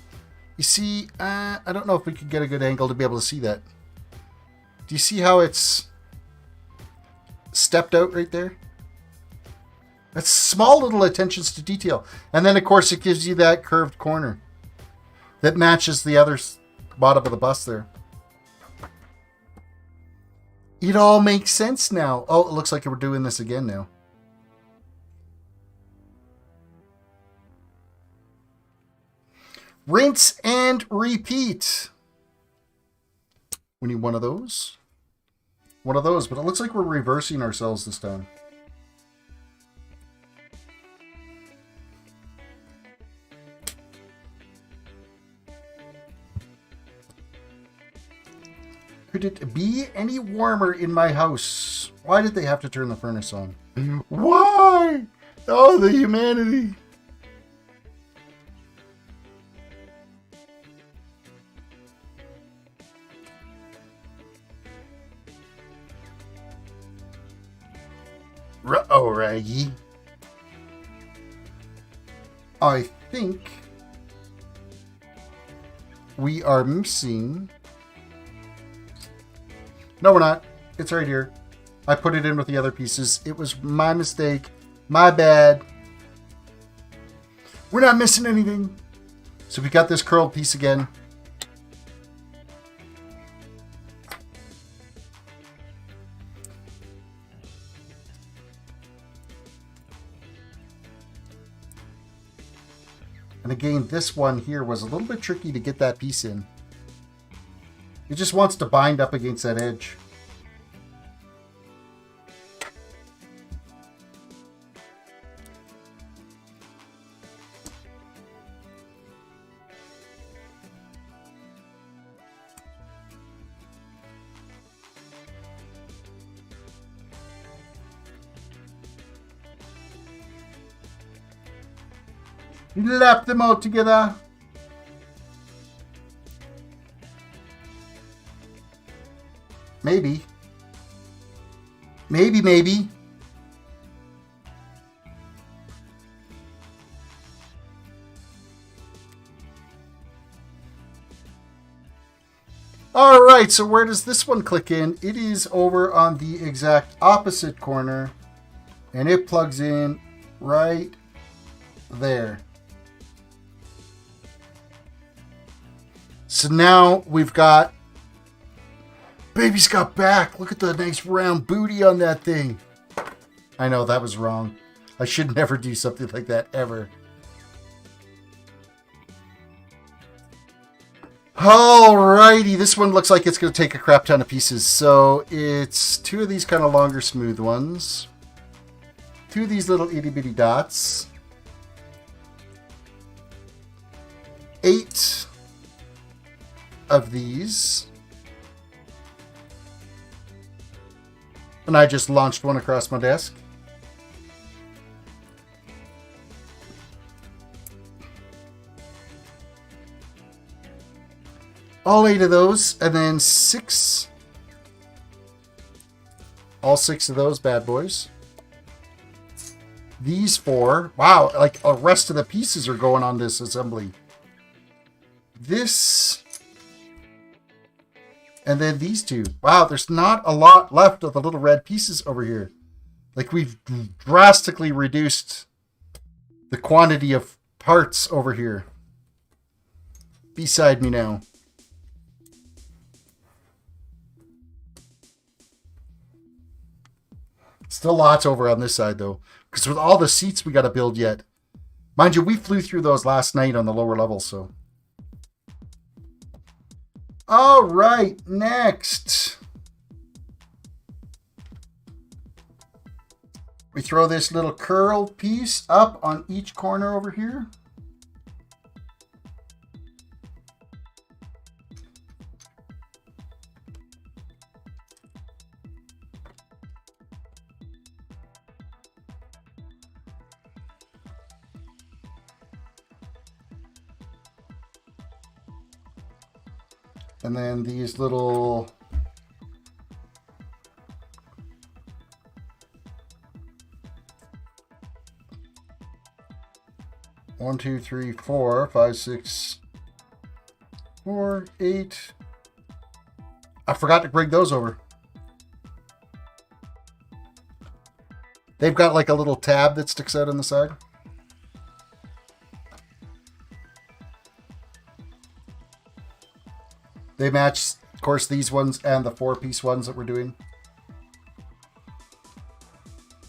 You see, I don't know if we could get a good angle to be able to see that. Do you see how it's stepped out right there? That's small little attentions to detail. And then, of course, it gives you that curved corner that matches the other bottom of the bus there. It all makes sense now. Oh, it looks like we're doing this again now. Rinse and repeat. We need one of those. One of those, but it looks like we're reversing ourselves this time. Could it be any warmer in my house? Why did they have to turn the furnace on? Why? Oh, the humanity. Uh-oh, Raggy. I think we are missing... No, we're not. It's right here. I put it in with the other pieces. It was my mistake. My bad. We're not missing anything. So we got this curled piece again. And again, this one here was a little bit tricky to get that piece in. It just wants to bind up against that edge. Lap them all together. Maybe. Maybe. All right, so where does this one click in? It is over on the exact opposite corner, and it plugs in right there. So now we've got... Baby's got back. Look at the nice round booty on that thing. I know, that was wrong. I should never do something like that, ever. Alrighty, this one looks like it's going to take a crap ton of pieces. So it's two of these kind of longer, smooth ones. Two of these little itty-bitty dots. 8 of these. And I just launched one across my desk. All 8 of those, and then 6. All 6 of those bad boys. These 4. Wow, like the rest of the pieces are going on this assembly. This... And then these 2. Wow, there's not a lot left of the little red pieces over here. Like, we've drastically reduced the quantity of parts over here. Beside me now. Still lots over on this side, though. Because with all the seats we got to build yet. Mind you, we flew through those last night on the lower levels, so. All right, next. We throw this little curl piece up on each corner over here. And then these little one, two, three, 4, 5, 6, 4, 8. I forgot to bring those over. They've got like a little tab that sticks out on the side. They match, of course, these ones and the 4-piece ones that we're doing.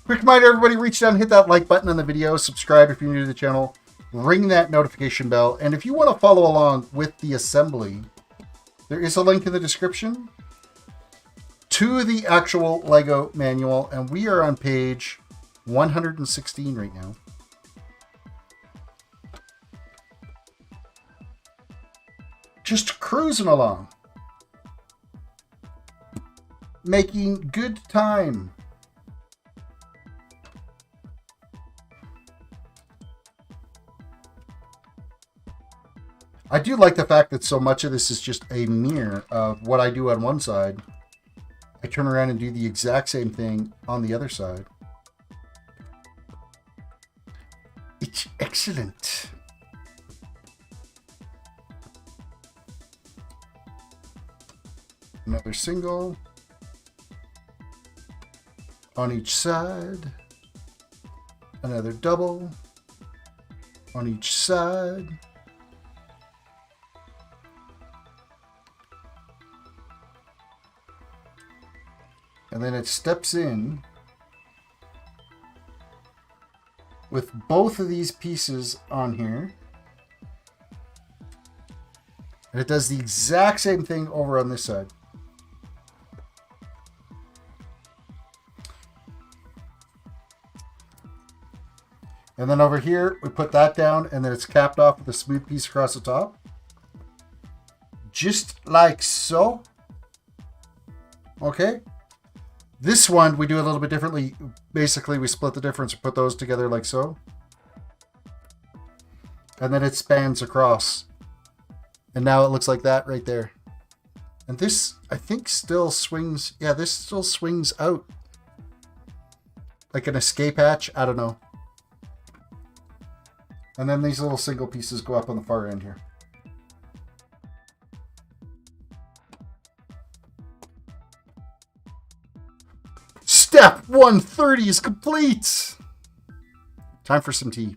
Quick reminder, everybody, reach down and hit that like button on the video. Subscribe if you're new to the channel. Ring that notification bell. And if you want to follow along with the assembly, there is a link in the description to the actual Lego manual. And we are on page 116 right now. Just cruising along. Making good time. I do like the fact that so much of this is just a mirror of what I do on one side. I turn around and do the exact same thing on the other side. It's excellent. Another single on each side. Another double on each side. And then it steps in with both of these pieces on here. And it does the exact same thing over on this side. And then over here, we put that down, and then it's capped off with a smooth piece across the top. Just like so. Okay. This one, we do a little bit differently. Basically, we split the difference and put those together like so. And then it spans across. And now it looks like that right there. And this, I think, still swings. Yeah, this still swings out. Like an escape hatch. I don't know. And then these little single pieces go up on the far end here. Step 130 is complete. Time for some tea.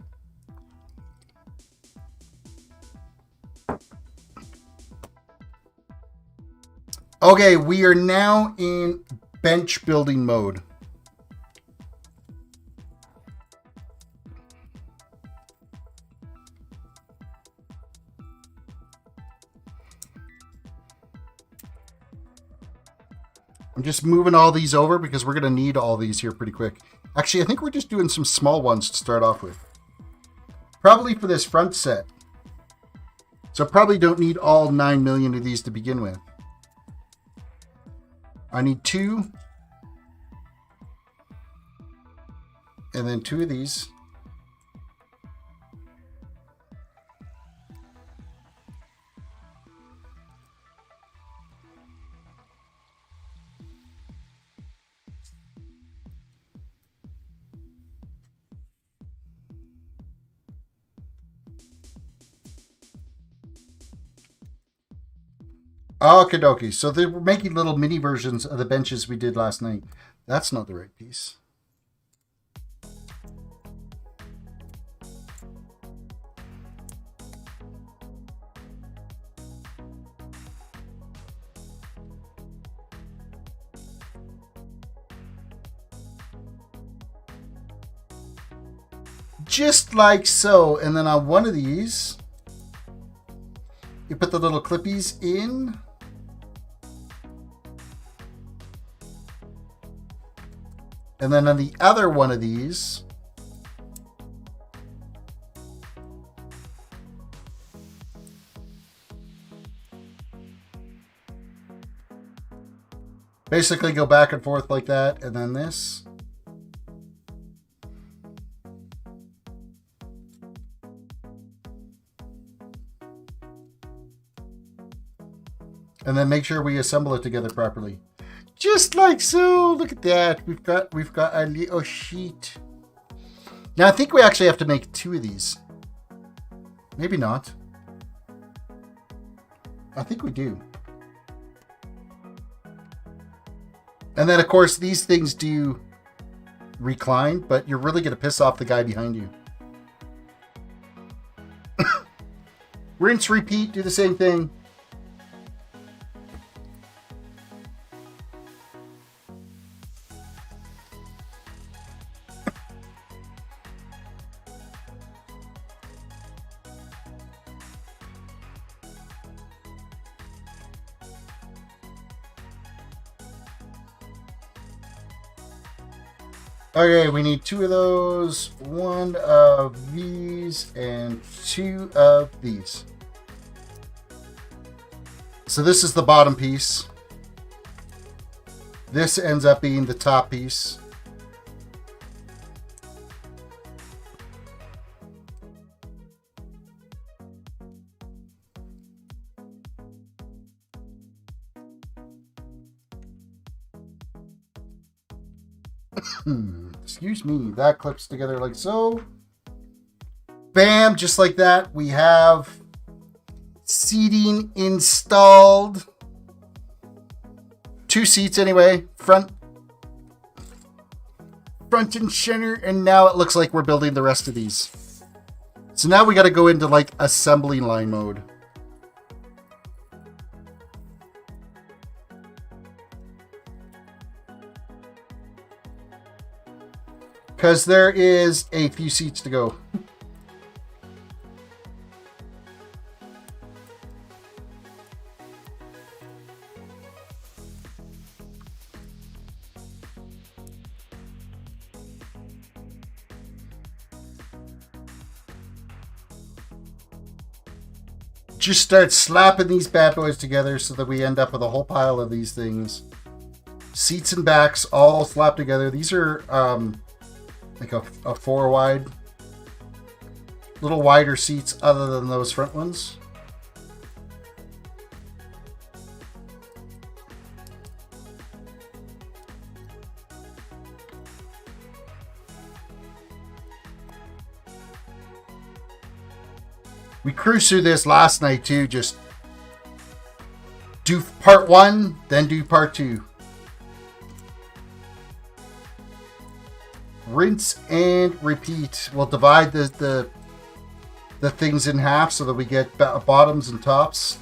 Okay, we are now in bench building mode. I'm just moving all these over because we're going to need all these here pretty quick. Actually, I think we're just doing some small ones to start off with. Probably for this front set. So probably don't need all 9 million of these to begin with. I need 2. And then 2 of these. Okie dokie. So they were making little mini versions of the benches we did last night. That's not the right piece. just like so. And then on one of these, you put the little clippies in. And then on the other one of these, basically go back and forth like that, and then this. And then make sure we assemble it together properly. Just like so. Look at that. We've got our little sheet. Now I think we actually have to make 2 of these. Maybe not. I think we do. And then of course these things do recline, but you're really going to piss off the guy behind you. Rinse, repeat, do the same thing. Okay, we need 2 of those, 1 of these, and 2 of these. So this is the bottom piece. This ends up being the top piece. Excuse me, that clips together like so. Bam, just like that. We have seating installed. 2 seats anyway, front and center, and now it looks like we're building the rest of these. So now we got to go into like assembly line mode. Because there is a few seats to go. Just start slapping these bad boys together so that we end up with a whole pile of these things. Seats and backs all slapped together. These are like a 4 wide, little wider seats other than those front ones. We cruised through this last night too. Just do part 1, then do part 2. Rinse and repeat. We'll divide the things in half so that we get bottoms and tops.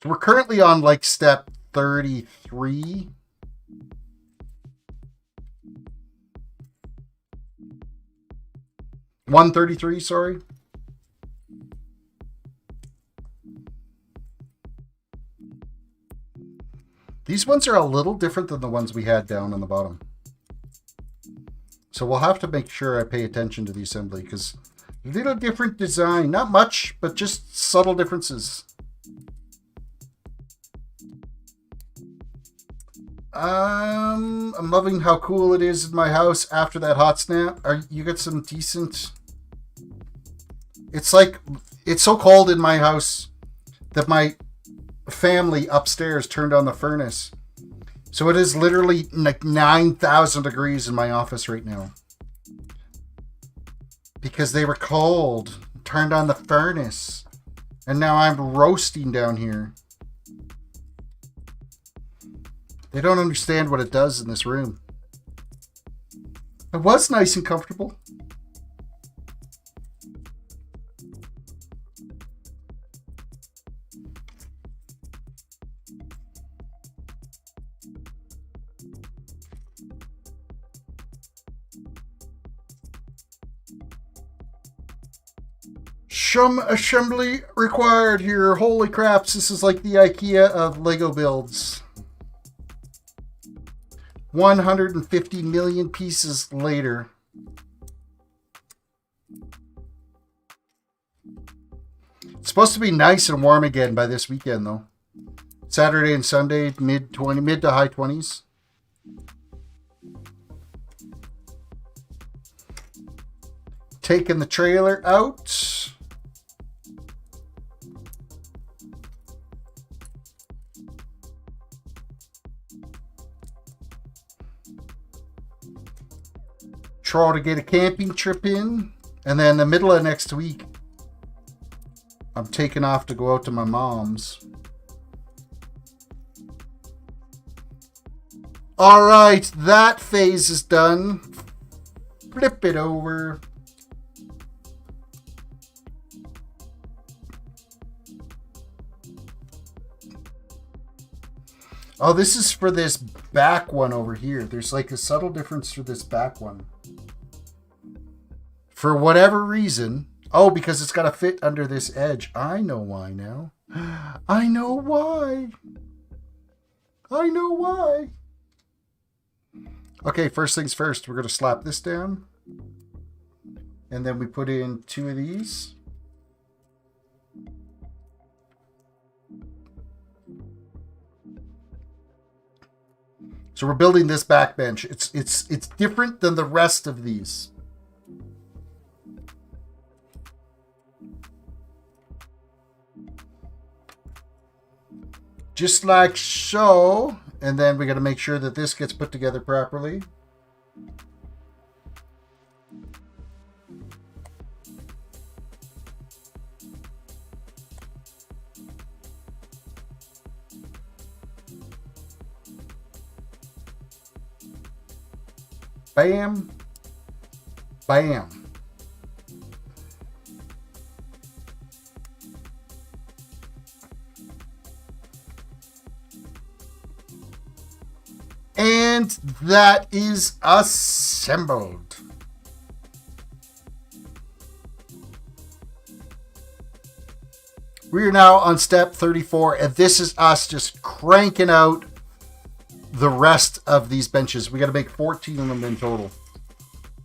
We're currently on like step 33. $133, sorry. These ones are a little different than the ones we had down on the bottom. So we'll have to make sure I pay attention to the assembly because little different design. Not much, but just subtle differences. I'm loving how cool it is in my house after that hot snap. You got some decent... It's like, it's so cold in my house that my family upstairs turned on the furnace. So it is literally like 9,000 degrees in my office right now. Because they were cold, turned on the furnace. And now I'm roasting down here. They don't understand what it does in this room. It was nice and comfortable. Some assembly required here. Holy craps, this is like the IKEA of Lego builds. 150 million pieces later. It's supposed to be nice and warm again by this weekend, though. Saturday and Sunday, mid to high 20s. Taking the trailer out. Try to get a camping trip in. And then the middle of next week, I'm taking off to go out to my mom's. All right, that phase is done. Flip it over. Oh, this is for this back one over here. There's like a subtle difference for this back one. For whatever reason. Oh, because it's got to fit under this edge. I know why now. I know why. I know why. Okay, first things first. We're going to slap this down. And then we put in 2 of these. So we're building this back bench. It's different than the rest of these. Just like so. And then we got to make sure that this gets put together properly. Bam. Bam. And that is assembled. We are now on step 34, and this is us just cranking out the rest of these benches. We got to make 14 of them in total.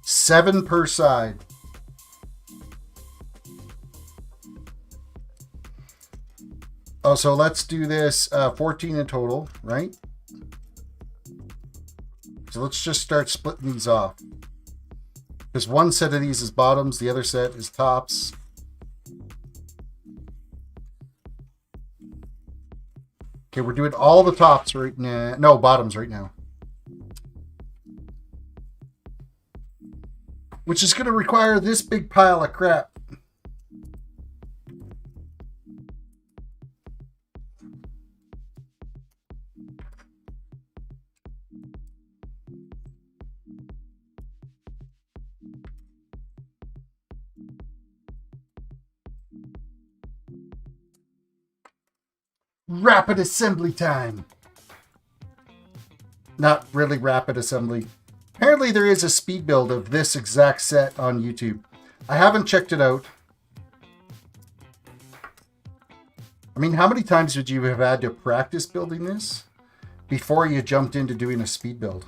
7 per side. Oh, so let's do this 14 in total, right? So let's just start splitting these off. Because one set of these is bottoms, the other set is tops. Okay, we're doing all the tops right now. No, bottoms right now. Which is going to require this big pile of crap. Rapid assembly time. Not really rapid assembly. Apparently there is a speed build of this exact set on YouTube. I haven't checked it out. I mean, how many times would you have had to practice building this before you jumped into doing a speed build?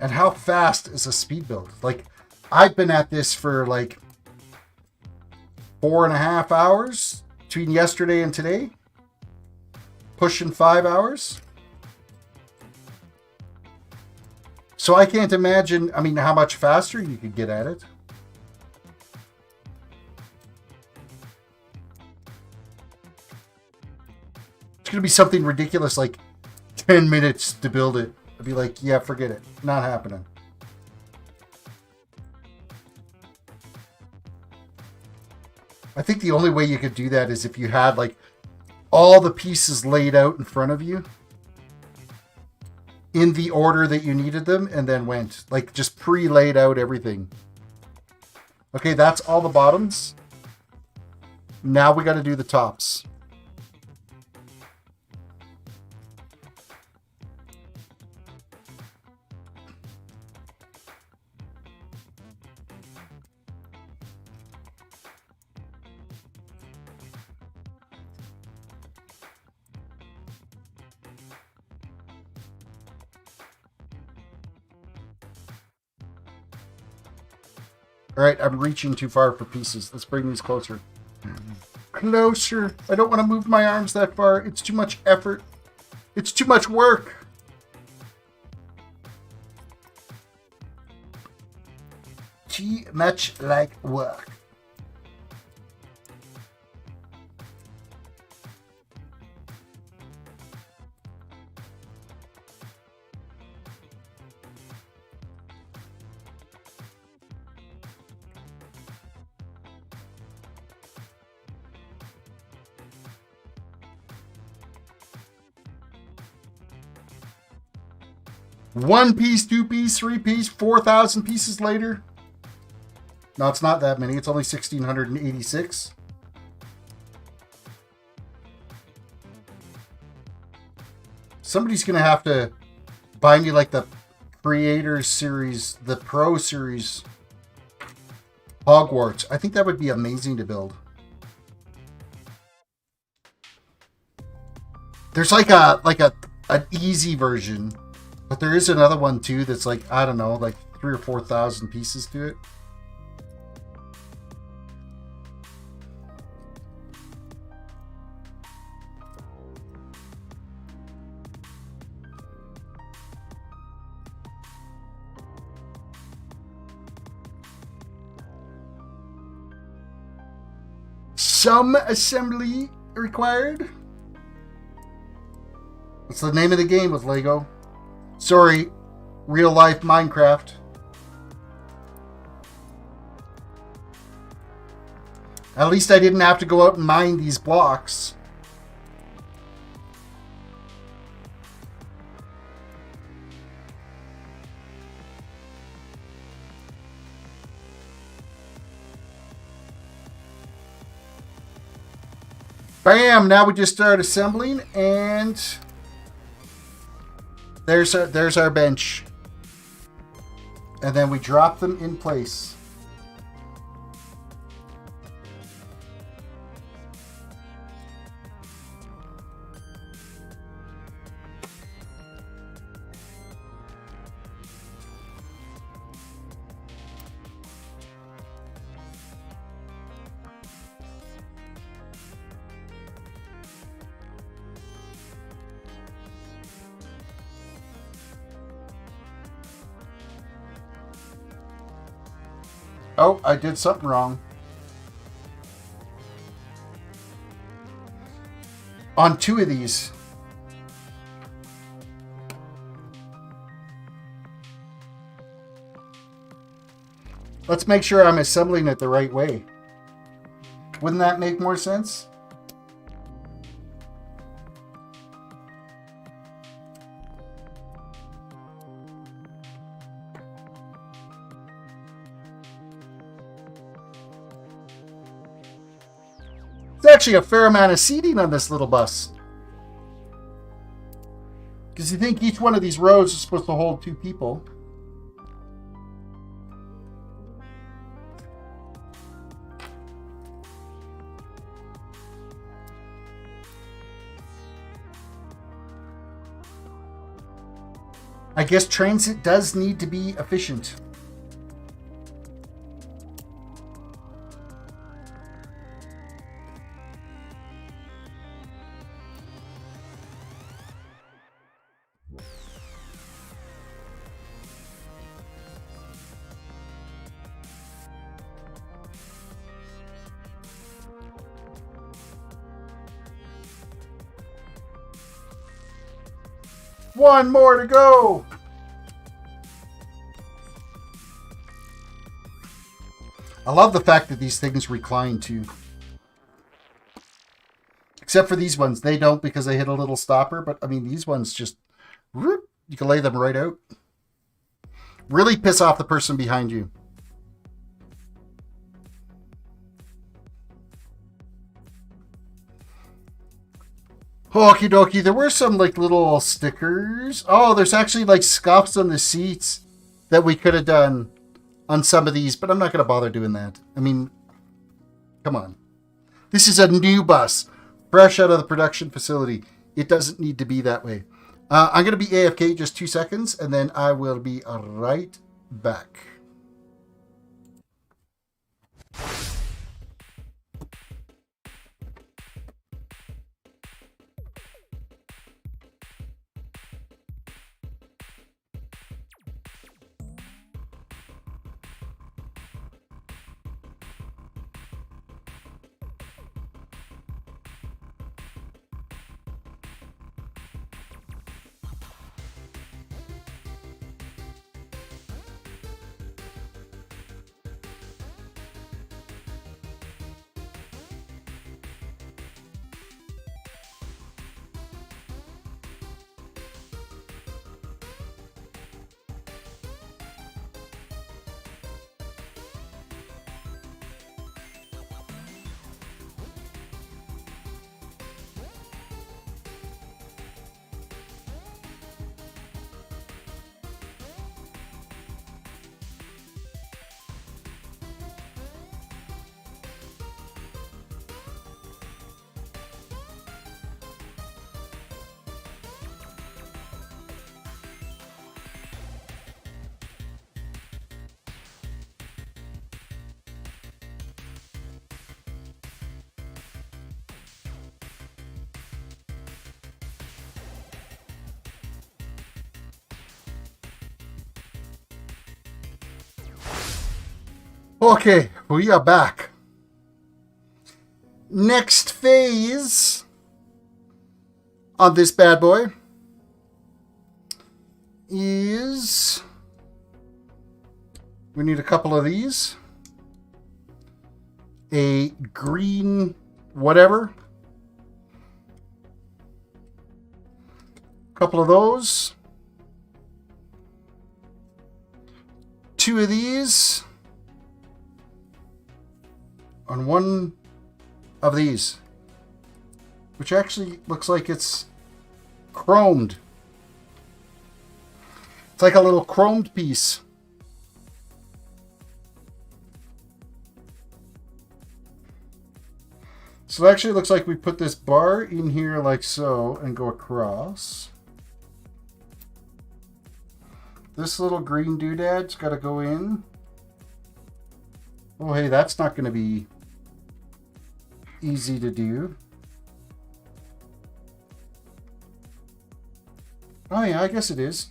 And how fast is a speed build? Like, I've been at this for like 4.5 hours between yesterday and today. Pushing 5 hours. So I can't imagine, I mean, how much faster you could get at it. It's going to be something ridiculous like 10 minutes to build it. I'd be like, yeah, forget it. Not happening. I think the only way you could do that is if you had like all the pieces laid out in front of you in the order that you needed them and then went like just pre-laid out everything. Okay, that's all the bottoms. Now we got to do the tops. All right, I'm reaching too far for pieces. Let's bring these closer. Closer. I don't want to move my arms that far. It's too much effort. It's too much work. Too much like work. One piece, two piece, three piece, 4,000 pieces later. No, it's not that many. It's only 1,686. Somebody's going to have to buy me like the Creator Series, the Pro Series Hogwarts. I think that would be amazing to build. There's like an easy version. But there is another one too that's like, I don't know, like 3,000 or 4,000 pieces to it. Some assembly required. What's the name of the game with Lego? Sorry, real life Minecraft. At least I didn't have to go out and mine these blocks. Bam! Now we just start assembling and there's our bench. And then we drop them in place. Oh, I did something wrong. On two of these. Let's make sure I'm assembling it the right way. Wouldn't that make more sense? There's actually a fair amount of seating on this little bus. Because you think each one of these rows is supposed to hold two people. I guess transit does need to be efficient. One more to go. I love the fact that these things recline too. Except for these ones. They don't because they hit a little stopper. But I mean, these ones just, you can lay them right out. Really piss off the person behind you. Okie dokie, there were some like little stickers. Oh, there's actually like scuffs on the seats that we could have done on some of these, but I'm not going to bother doing that. I mean, come on. This is a new bus, fresh out of the production facility. It doesn't need to be that way. I'm going to be AFK just 2 seconds, and then I will be right back. Okay, we are back. Next phase on this bad boy is we need a couple of these. A green whatever. A couple of those. 2 of these. On 1 of these, which actually looks like it's chromed. It's like a little chromed piece. So it actually looks like we put this bar in here like so and go across. This little green doodade's got to go in. Oh, hey, that's not going to be easy to do. Oh yeah, I guess it is.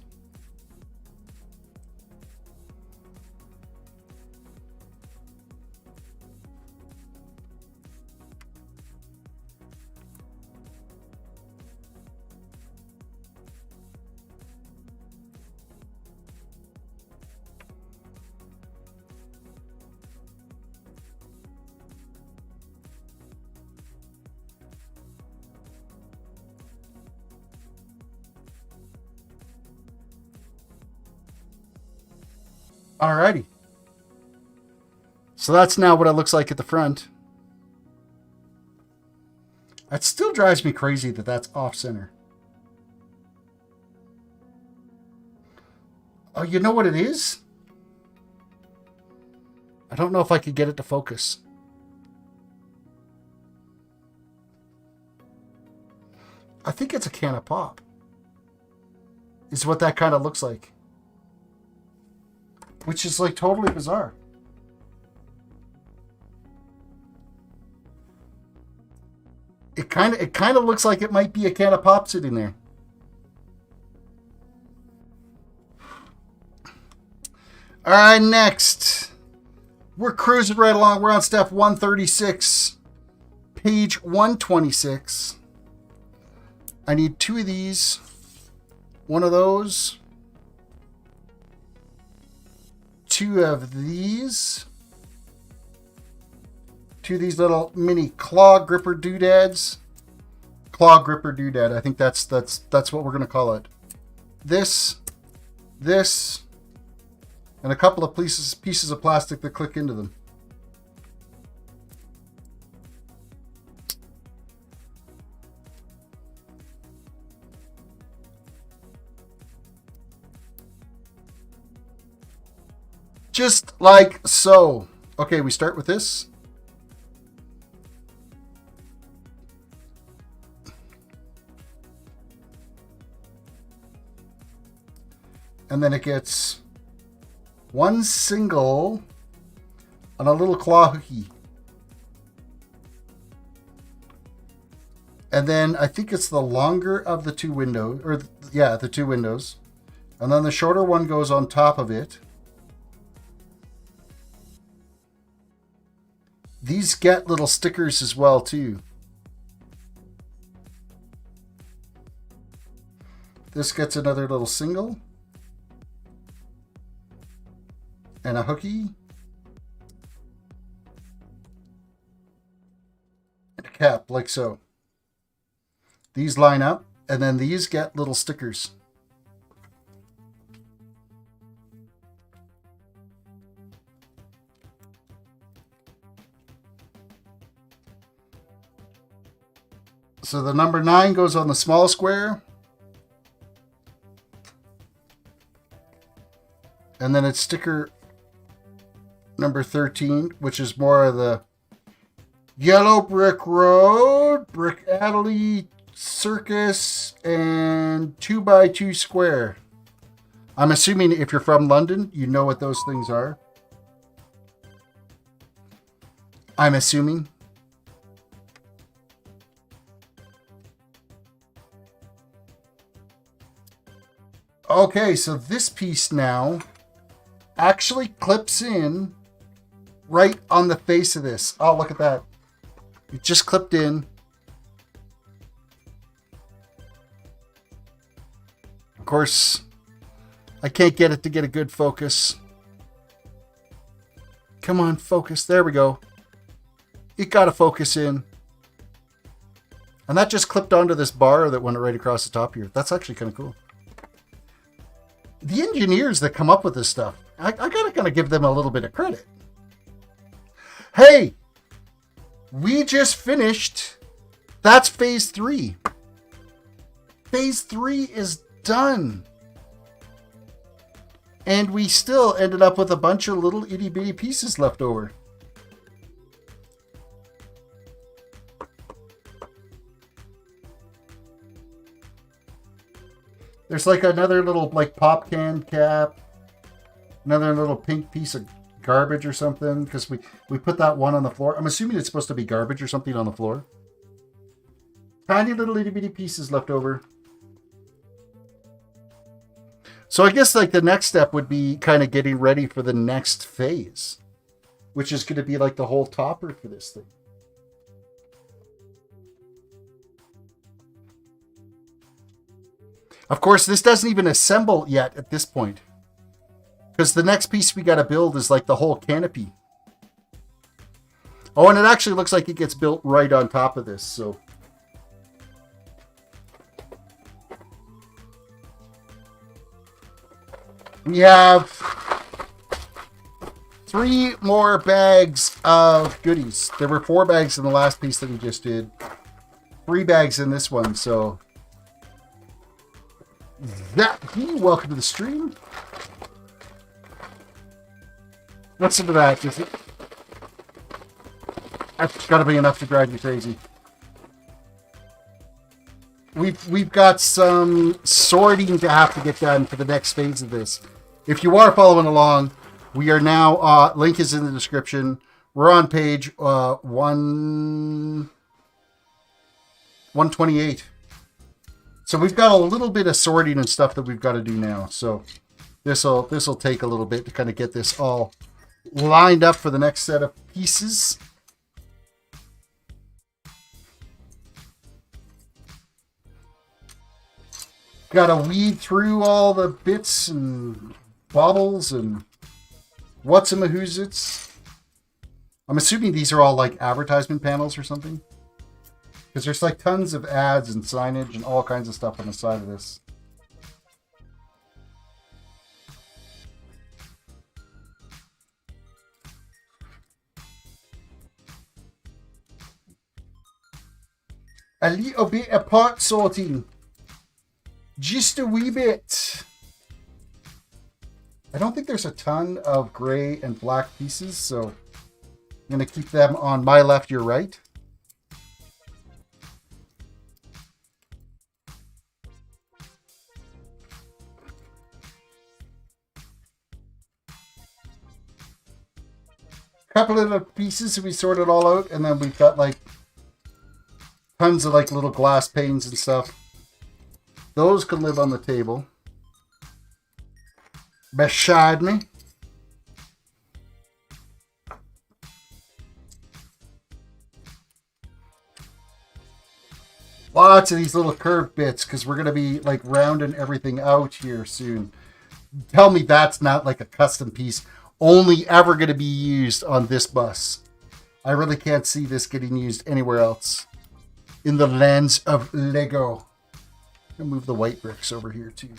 Alrighty. So that's now what it looks like at the front. It still drives me crazy that that's off center. Oh, you know what it is? I don't know if I could get it to focus. I think it's a can of pop. Is what that kind of looks like. Which is like totally bizarre. It kind of looks like it might be a can of pop sitting there. All right, next. We're cruising right along. We're on step 136, page 126. I need 2 of these, 1 of those. 2 of these. 2 of these little mini claw gripper doodads. Claw gripper doodad. I think that's what we're gonna call it. This, and a couple of pieces of plastic that click into them. Just like so. Okay, we start with this. And then it gets 1 single on a little claw hooky. And then I think it's the longer of the 2 windows, or yeah, the 2 windows. And then the shorter one goes on top of it. These get little stickers as well too. This gets another little single. And a hooky. And a cap, like so. These line up, and then these get little stickers. So the number 9 goes on the small square. And then it's sticker number 13, which is more of the Yellow Brick Road, Brick Alley, Circus, and 2x2 square. I'm assuming if you're from London, you know what those things are. I'm assuming. Okay, so this piece now actually clips in right on the face of this. Oh, look at that. It just clipped in. Of course, I can't get it to get a good focus. Come on, focus. There we go. It got a focus in. And that just clipped onto this bar that went right across the top here. That's actually kind of cool. The engineers that come up with this stuff, I gotta kind of give them a little bit of credit. Hey, we just finished. That's phase 3. Phase 3 is done. And we still ended up with a bunch of little itty bitty pieces left over. There's like another little like pop can cap. Another little pink piece of garbage or something. Because we put that one on the floor. I'm assuming it's supposed to be garbage or something on the floor. Tiny little itty bitty pieces left over. So I guess like the next step would be kind of getting ready for the next phase. Which is going to be like the whole topper for this thing. Of course, this doesn't even assemble yet at this point. Because the next piece we got to build is like the whole canopy. Oh, and it actually looks like it gets built right on top of this, so... We have 3 more bags of goodies. There were 4 bags in the last piece that we just did. 3 bags in this one, so... Welcome to the stream. Listen to that. That's got to be enough to drive you crazy. We've got some sorting to have to get done for the next phase of this. If you are following along, we are now, link is in the description. We're on page 128. So we've got a little bit of sorting and stuff that we've got to do now. So this'll take a little bit to kind of get this all lined up for the next set of pieces. Got to weed through all the bits and baubles and what's-a-mahoozits. I'm assuming these are all like advertisement panels or something. Because there's like tons of ads and signage and all kinds of stuff on the side of this. A little bit of part sorting. Just a wee bit. I don't think there's a ton of gray and black pieces, so I'm going to keep them on my left, your right. Couple of the pieces we sorted all out, and then we've got like tons of like little glass panes and stuff. Those can live on the table beside me. Lots of these little curved bits because we're going to be like rounding everything out here soon. Tell me that's not like a custom piece only ever going to be used on this bus. I really can't see this getting used anywhere else in the lands of Lego. I'm going to move the white bricks over here too.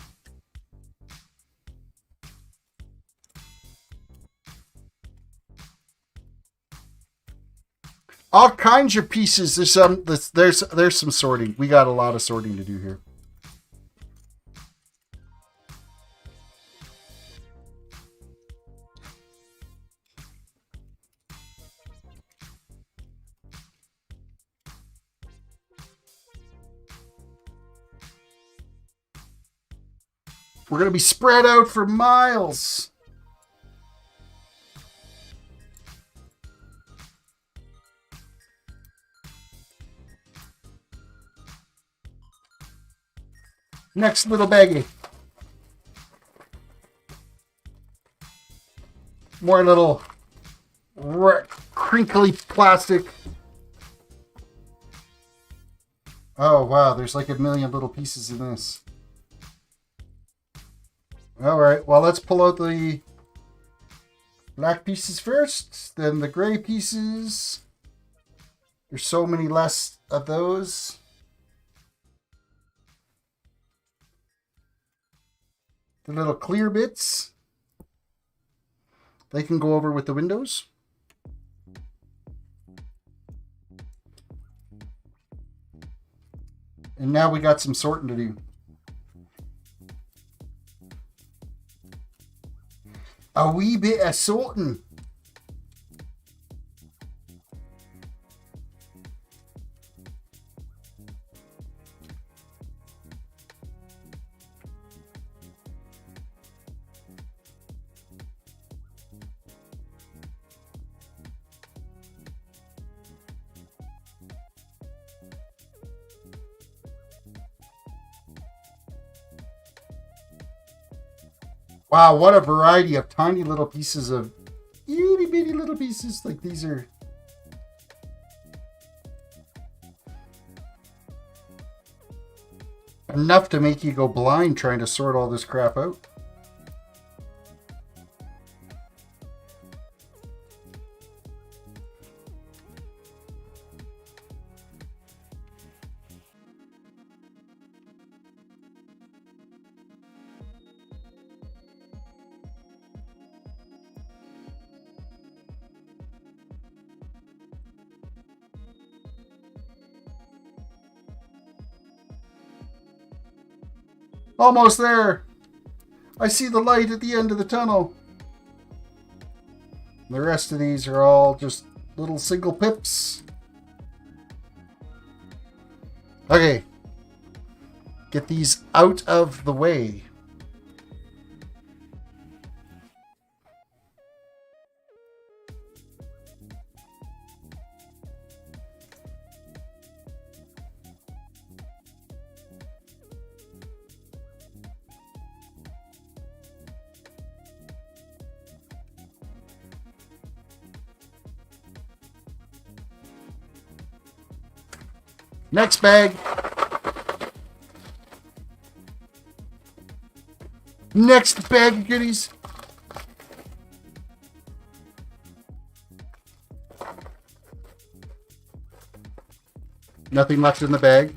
All kinds of pieces. There's some sorting. We got a lot of sorting to do here. We're going to be spread out for miles. Next little baggie. More little crinkly plastic. Oh, wow. There's like a million little pieces in this. All right. Well, let's pull out the black pieces first, then the gray pieces. There's so many less of those. The little clear bits, they can go over with the windows. And now we got some sorting to do. A wee bit of sorting. Wow, what a variety of tiny little pieces of itty bitty little pieces. Like these are enough to make you go blind trying to sort all this crap out. Almost there. I see the light at the end of the tunnel. The rest of these are all just little single pips. Okay. Get these out of the way. Next bag. Next bag of goodies. Nothing left in the bag.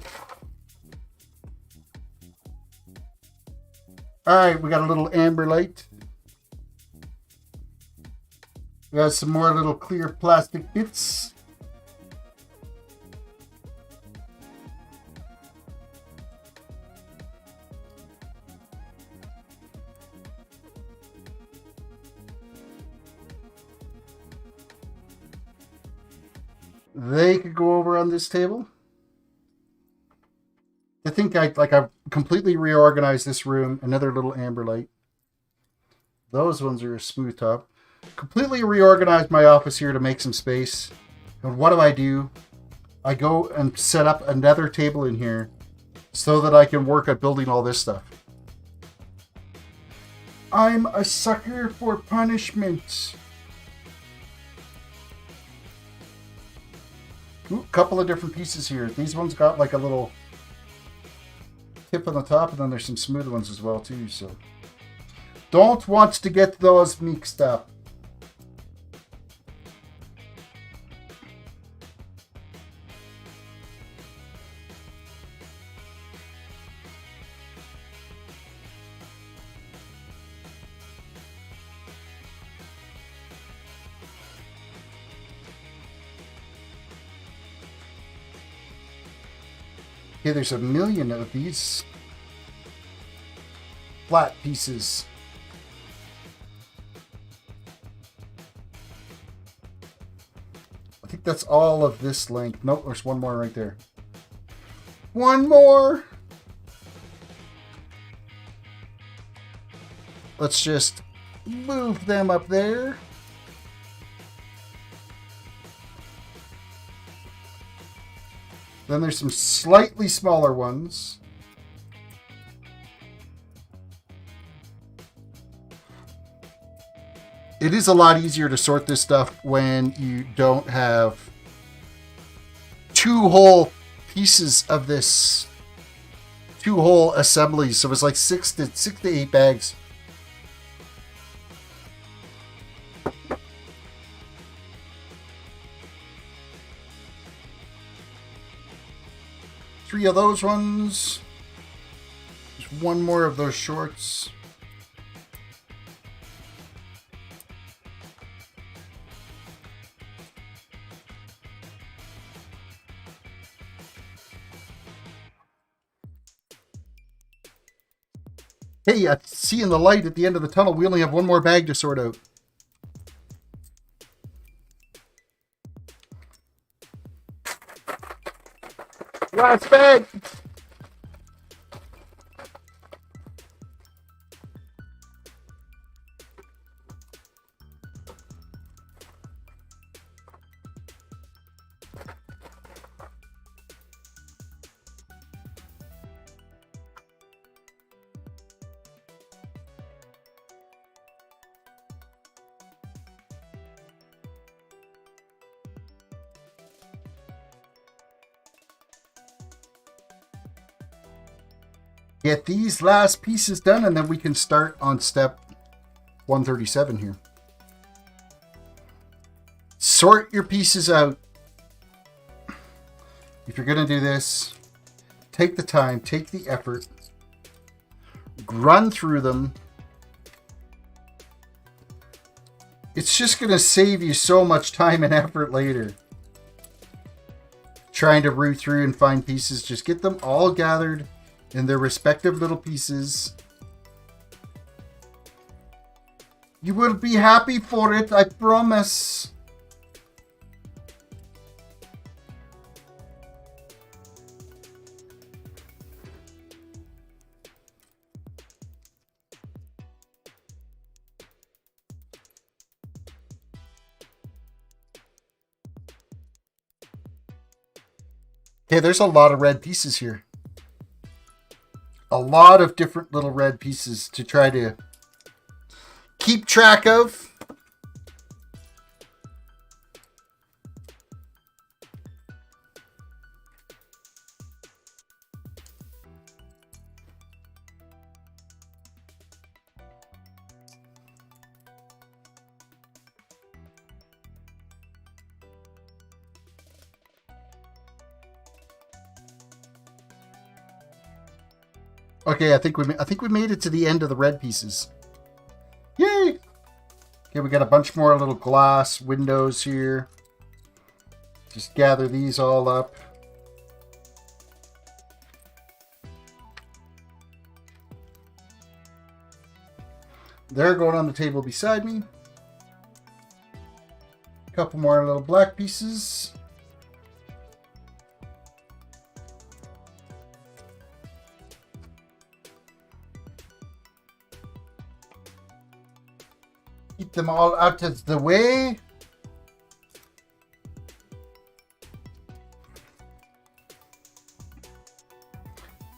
All right, we got a little amber light. We got some more little clear plastic bits. They could go over on this table. I think I completely reorganized this room. Another little amber light. Those ones are a smooth top. Completely reorganized my office here to make some space. And what do? I go and set up another table in here so that I can work at building all this stuff. I'm a sucker for punishment. Ooh, couple of different pieces here. These ones got like a little tip on the top, and then there's some smooth ones as well too. So don't want to get those mixed up. Okay, there's a million of these flat pieces. I think that's all of this length. Nope, there's one more right there. One more! Let's just move them up there. Then there's some slightly smaller ones. It is a lot easier to sort this stuff when you don't have 2 whole pieces of this, 2 whole assemblies. So it's like 6 to 8 bags. Three of those ones. Just 1 more of those shorts. Hey, seeing the light at the end of the tunnel. We only have 1 more bag to sort out. Last bag! Get these last pieces done, and then we can start on step 137 here. Sort your pieces out. If you're going to do this, take the time, take the effort, run through them. It's just going to save you so much time and effort later. Trying to root through and find pieces. Just get them all gathered in their respective little pieces. You will be happy for it, I promise. Okay, there's a lot of red pieces here. A lot of different little red pieces to try to keep track of. Okay, I think we made it to the end of the red pieces. Yay! Okay, we got a bunch more little glass windows here. Just gather these all up. They're going on the table beside me. A couple more little black pieces. Keep them all out of the way.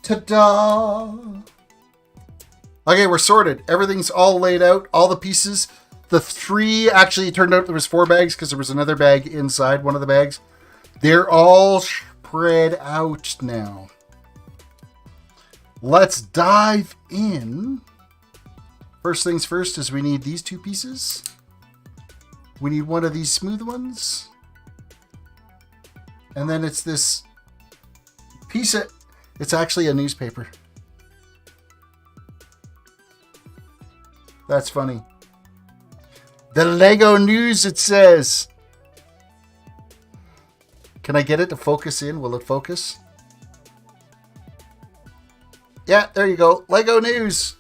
Ta-da! Okay, we're sorted. Everything's all laid out. All the pieces. The 3, actually, it turned out there was 4 bags because there was another bag inside one of the bags. They're all spread out now. Let's dive in. First things first is we need these 2 pieces. We need one of these smooth ones. And then it's this piece of... It's actually a newspaper. That's funny. The Lego News, it says. Can I get it to focus in? Will it focus? Yeah, there you go. Lego News.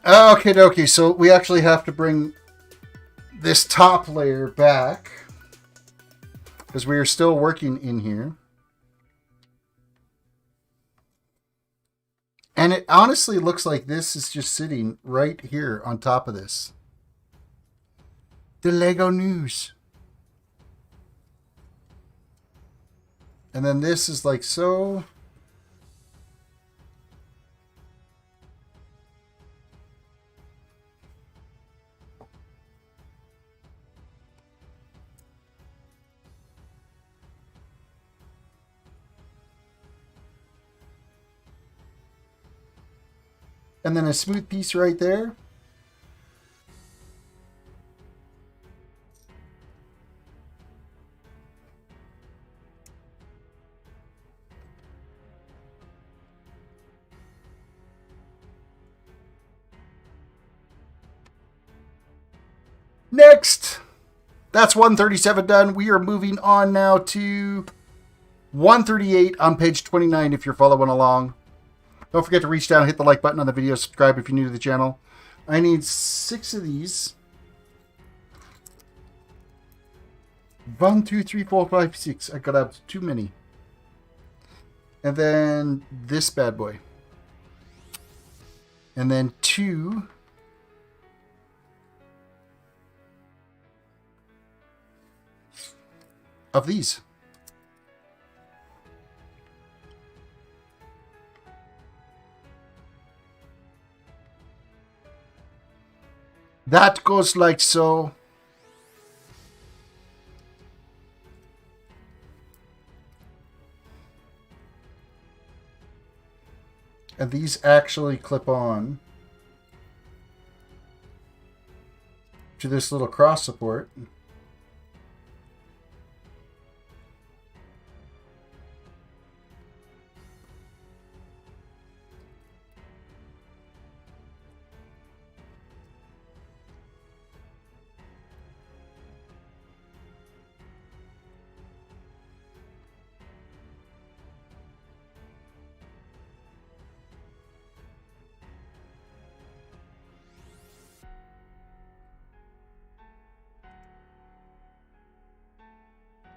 Okay, so we actually have to bring this top layer back because we are still working in here. And it honestly looks like this is just sitting right here on top of this. The Lego News. And then this is like so. And then a smooth piece right there. Next, that's 137 done. We are moving on now to 138 on page 29 if you're following along. Don't forget to reach down, hit the like button on the video, subscribe if you're new to the channel. I need 6 of these. 1, 2, 3, 4, 5, 6. I gotta have too many. And then this bad boy. And then 2 of these. That goes like so. And these actually clip on to this little cross support.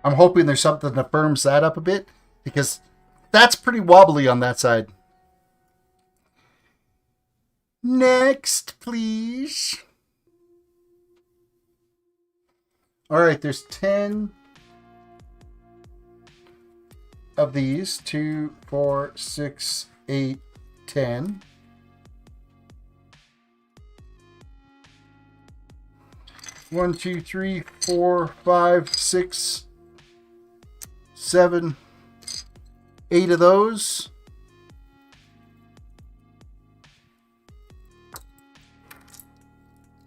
I'm hoping there's something that firms that up a bit, because that's pretty wobbly on that side. Next, please. All right, there's 10 of these. 2, 4, 6, 8, 10. One, 2, 3, 4, 5, 6, 7, 8 of those.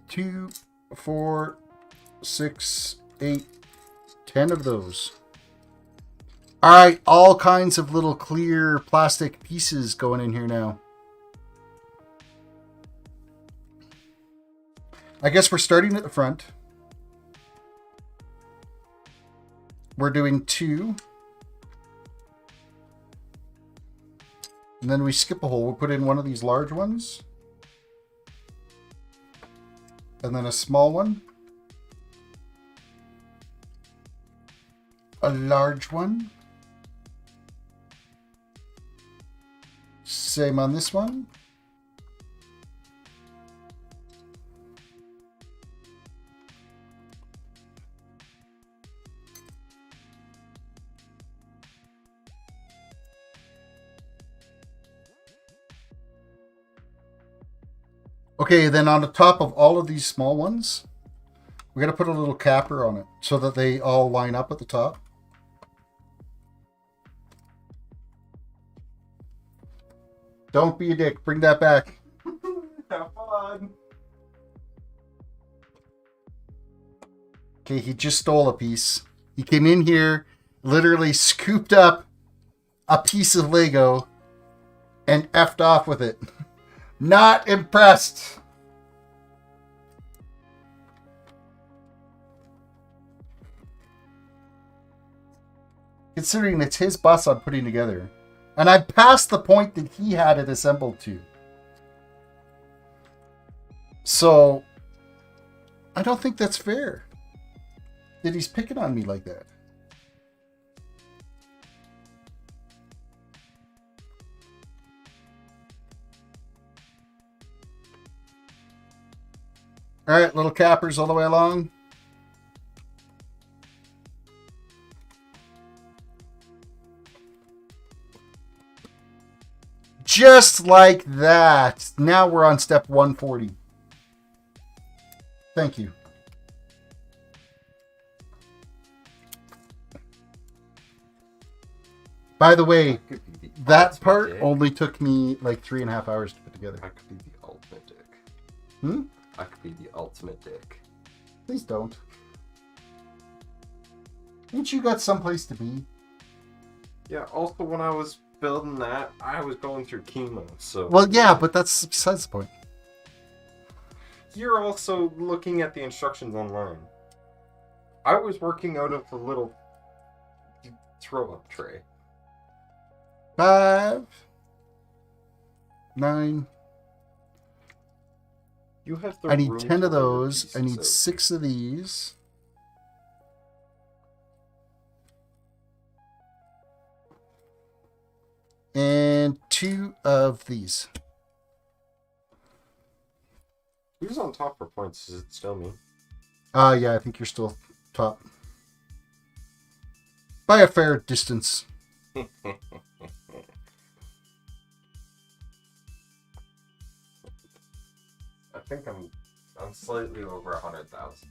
Two, 4, 6, 8, 10 of those. All right, all kinds of little clear plastic pieces going in here now. I guess we're starting at the front. We're doing 2. And then we skip a hole. We'll put in one of these large ones. And then a small one. A large one. Same on this one. Okay, then on the top of all of these small ones, we're going to put a little capper on it so that they all line up at the top. Don't be a dick. Bring that back. Have fun. Okay, he just stole a piece. He came in here, literally scooped up a piece of Lego and effed off with it. Not impressed. Considering it's his bus I'm putting together. And I'm past the point that he had it assembled to. So, I don't think that's fair that he's picking on me like that. All right, little cappers all the way along. Just like that. Now we're on step 140. Thank you. By the way, that part only took me like 3.5 hours to put together. That could be the I could be the ultimate dick. Please don't. Ain't you got someplace to be? Yeah, also when I was building that, I was going through chemo, so... Well, yeah, but that's besides the point. You're also looking at the instructions online. I was working out of the little throw-up tray. 5, 9. You have the I need room 10 to of lay your those. I pieces need out. 6 of these. And 2 of these. Who's on top for points? Is it still me? Yeah, I think you're still top. By a fair distance. I think I'm slightly over 100,000.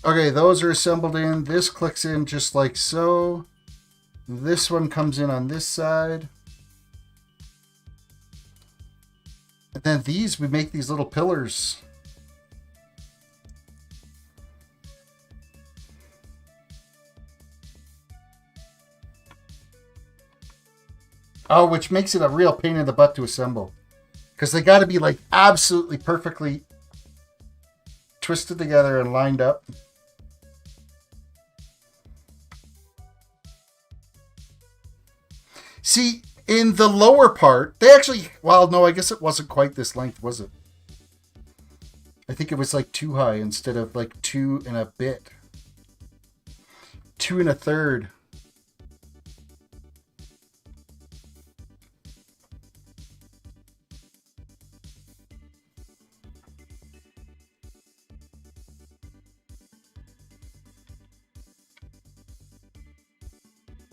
Okay, those are assembled in. This clicks in just like so. This one comes in on this side. And then these, we make these little pillars. Oh, which makes it a real pain in the butt to assemble. Because they got to be like absolutely perfectly twisted together and lined up. See, in the lower part, they actually, well, no, I guess it wasn't quite this length, was it? I think it was like 2 high instead of like 2 and a bit. 2 1/3.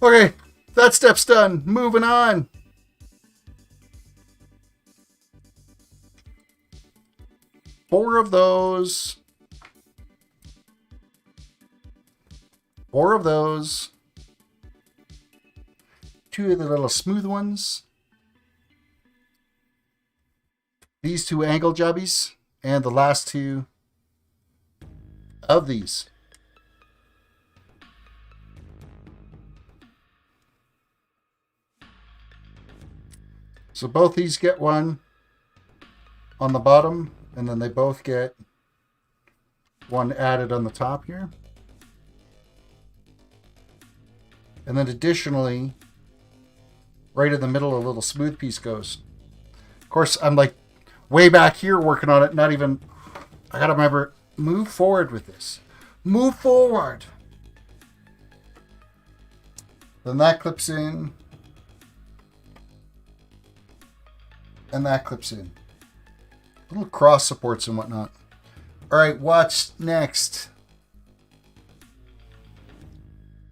Okay, that step's done. Moving on. Four of those. 4 of those. 2 of the little smooth ones. These 2 angle jobbies. And the last 2 of these. So both these get one on the bottom, and then they both get one added on the top here. And then additionally, right in the middle, a little smooth piece goes. Of course, I'm like way back here working on it, not even, I gotta remember, move forward with this. Move forward. Then that clips in. And that clips in. Little cross supports and whatnot. All right, what's next?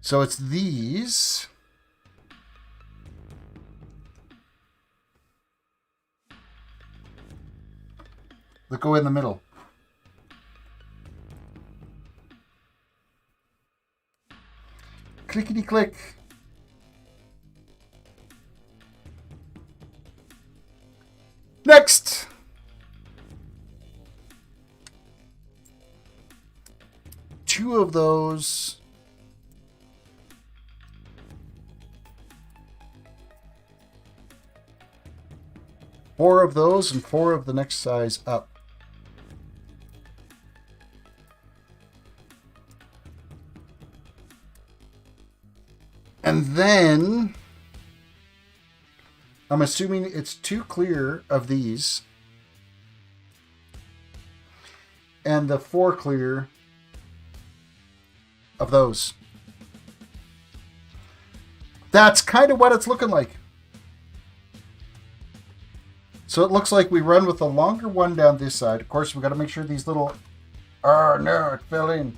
So it's these. That go in the middle. Clickety click. Next. Two of those. Four of those and 4 of the next size up. And then I'm assuming it's 2 clear of these and the 4 clear of those. That's kind of what it's looking like. So it looks like we run with the longer one down this side. Of course, we've got to make sure these little... Oh, no, it fell in.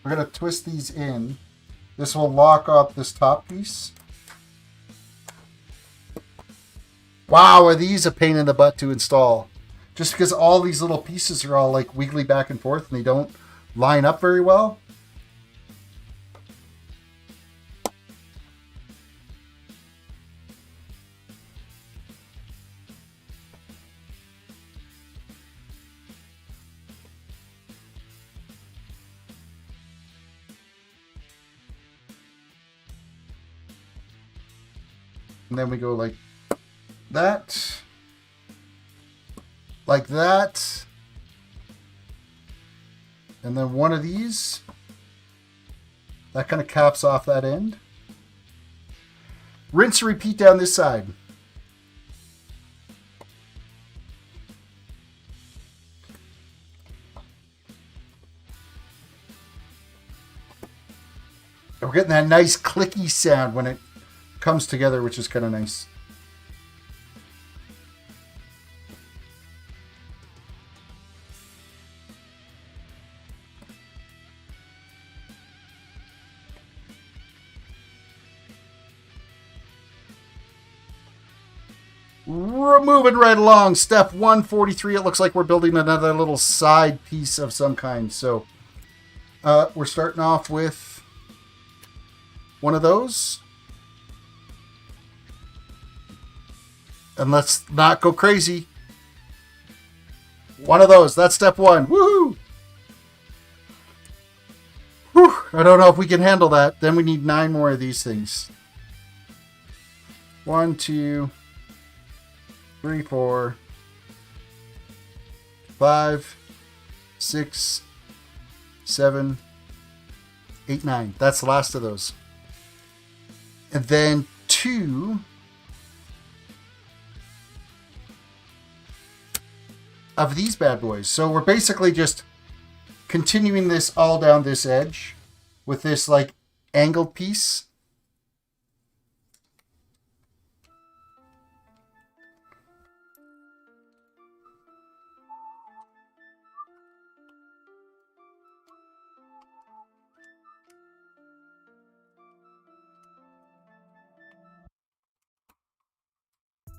We're going to twist these in. This will lock up this top piece. Wow, are these a pain in the butt to install? Just because all these little pieces are all like wiggly back and forth and they don't line up very well. And then we go like that. Like that. And then one of these. That kind of caps off that end. Rinse and repeat down this side. And we're getting that nice clicky sound when it comes together, which is kind of nice. We're moving right along. Step 143. It looks like we're building another little side piece of some kind. So we're starting off with one of those. And let's not go crazy. One of those. That's step 1. Woohoo! Whew. I don't know if we can handle that. Then we need 9 more of these things. 1, 2, 3, 4, 5, 6, 7, 8, 9. That's the last of those. And then 2 of these bad boys. So we're basically just continuing this all down this edge with this like angled piece.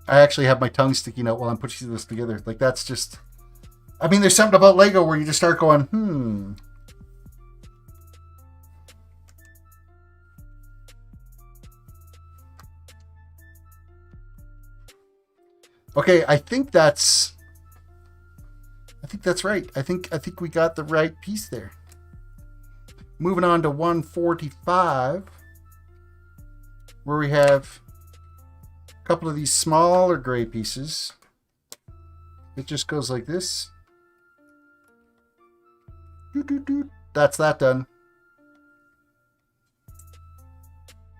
I actually have my tongue sticking out while I'm putting this together. Like, that's just... I mean, there's something about Lego where you just start going, Okay, I think that's right. I think we got the right piece there. Moving on to 145, where we have a couple of these smaller gray pieces. It just goes like this. That's that done.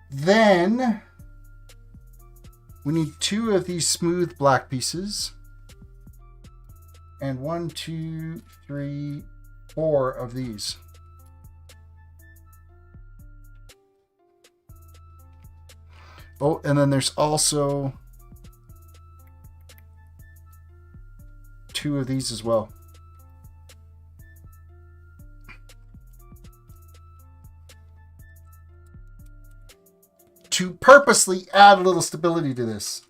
Then we need 2 of these smooth black pieces. And 1, 2, 3, 4 of these. Oh, and then there's also 2 of these as well. To purposely add a little stability to this.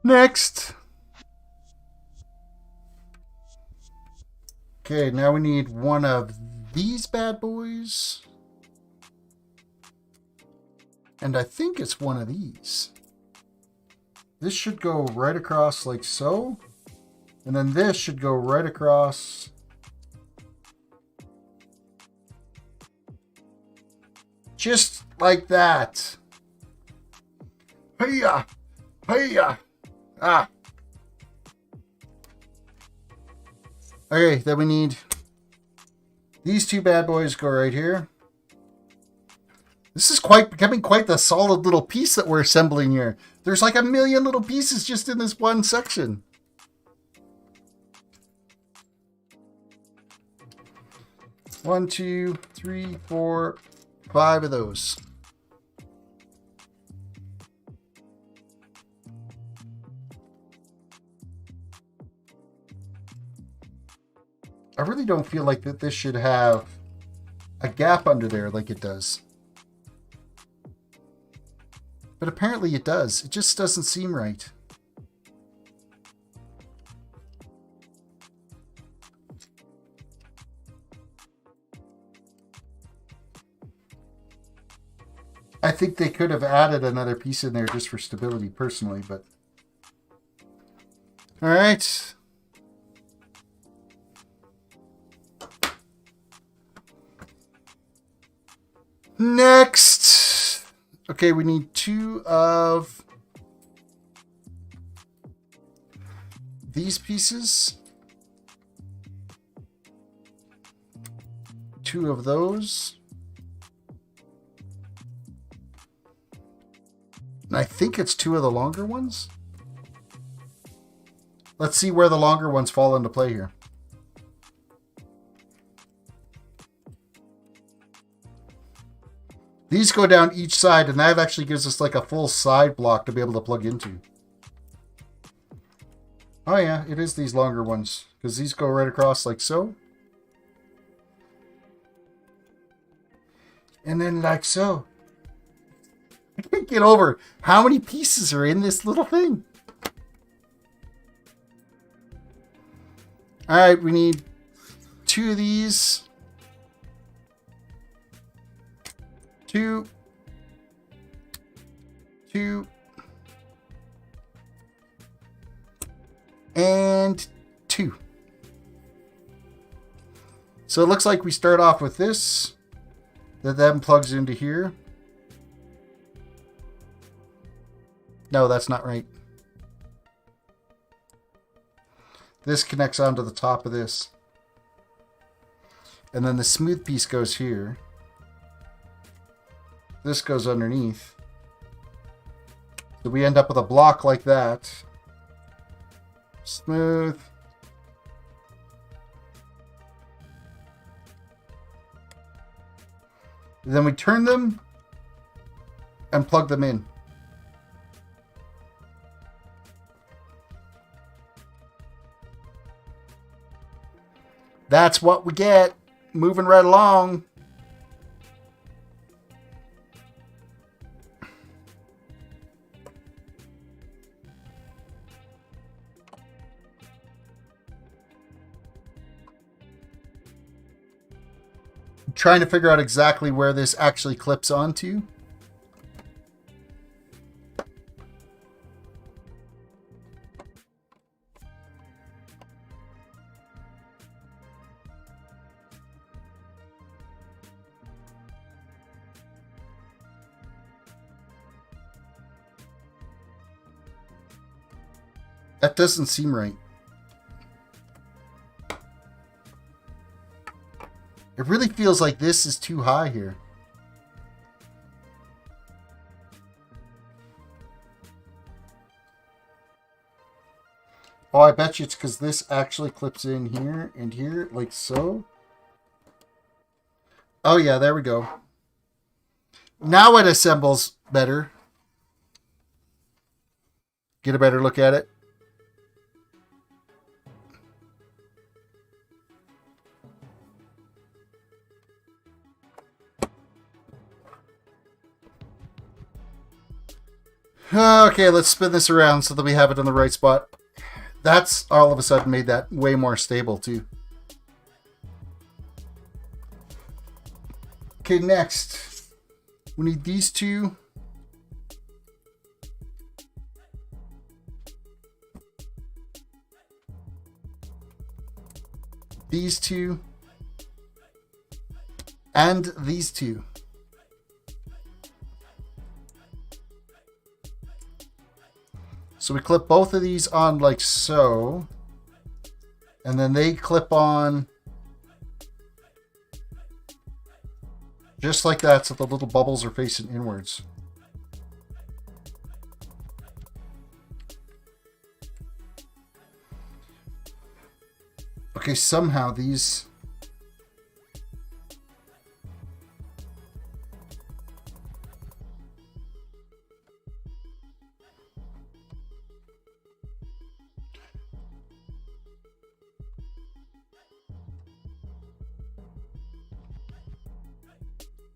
Next. Okay, now we need 1 of these bad boys. And I think it's 1 of these. This should go right across like so. And then this should go right across. Just like that. Hey-ya! Hey-ya! Ah. Okay, then we need these 2 bad boys go right here. This is becoming quite the solid little piece that we're assembling here. There's like a million little pieces just in this one section. One, 2, 3, 4, 5 of those. I really don't feel like that this should have a gap under there like it does. But apparently it does. It just doesn't seem right. I think they could have added another piece in there just for stability personally, but... All right. Next. Okay, we need 2 of these pieces. 2 of those. And I think it's 2 of the longer ones. Let's see where the longer ones fall into play here. These go down each side, and that actually gives us like a full side block to be able to plug into. Oh yeah, it is these longer ones, because these go right across like so. And then like so. I can't get over how many pieces are in this little thing. All right, we need 2 of these. 2. 2. And 2. So it looks like we start off with this. That then plugs into here. No, that's not right. This connects onto the top of this. And then the smooth piece goes here. This goes underneath. So we end up with a block like that. Smooth. And then we turn them and plug them in. That's what we get. Moving right along. I'm trying to figure out exactly where this actually clips onto. That doesn't seem right. It really feels like this is too high here. Oh, I bet you it's because this actually clips in here and here, like so. Oh yeah, there we go. Now it assembles better. Get a better look at it. Okay, let's spin this around so that we have it in the right spot. That's all of a sudden made that way more stable too. Okay, next. We need these 2. These 2. And these 2. So we clip both of these on like so. And then they clip on just like that, so the little bubbles are facing inwards. Okay, somehow these...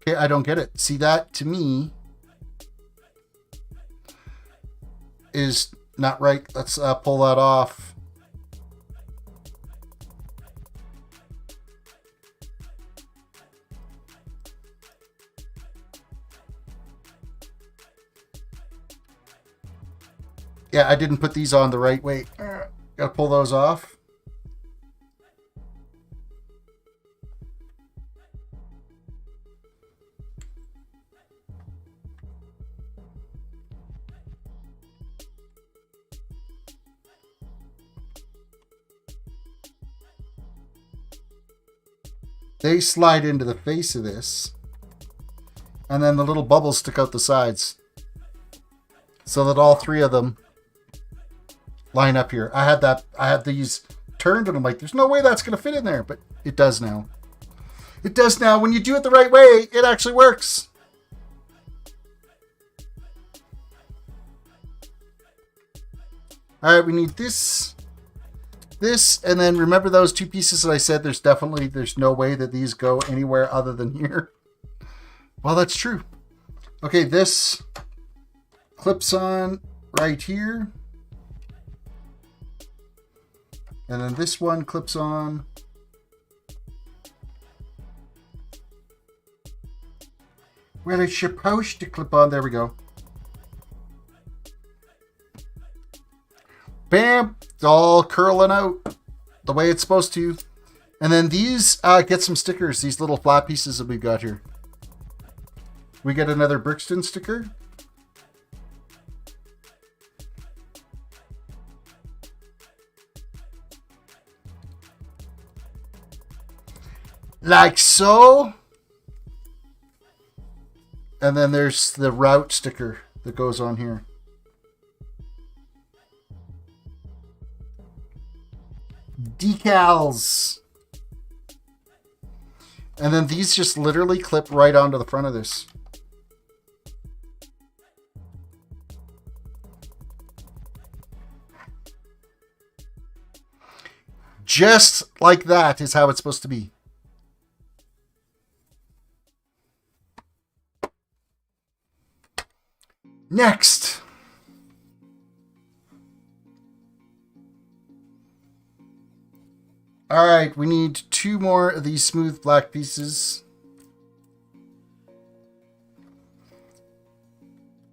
Okay, I don't get it. See, that to me is not right. Let's pull that off. Yeah, I didn't put these on the right way. Gotta pull those off. They slide into the face of this. And then the little bubbles stick out the sides. So that all three of them line up here. I had these turned and I'm like, there's no way that's going to fit in there. But it does now. It does now. When you do it the right way, it actually works. All right, we need this, and then remember those two pieces that I said there's no way that these go anywhere other than here. Well, that's true. Okay, this clips on right here. And then this one clips on. Where it's supposed to clip on. There we go. Bam! It's all curling out the way it's supposed to. And then these get some stickers, these little flat pieces that we've got here. We get another Brixton sticker. Like so. And then there's the route sticker that goes on here. Decals. And then these just literally clip right onto the front of this. Just like that is how it's supposed to be. Next. All right, we need 2 more of these smooth black pieces.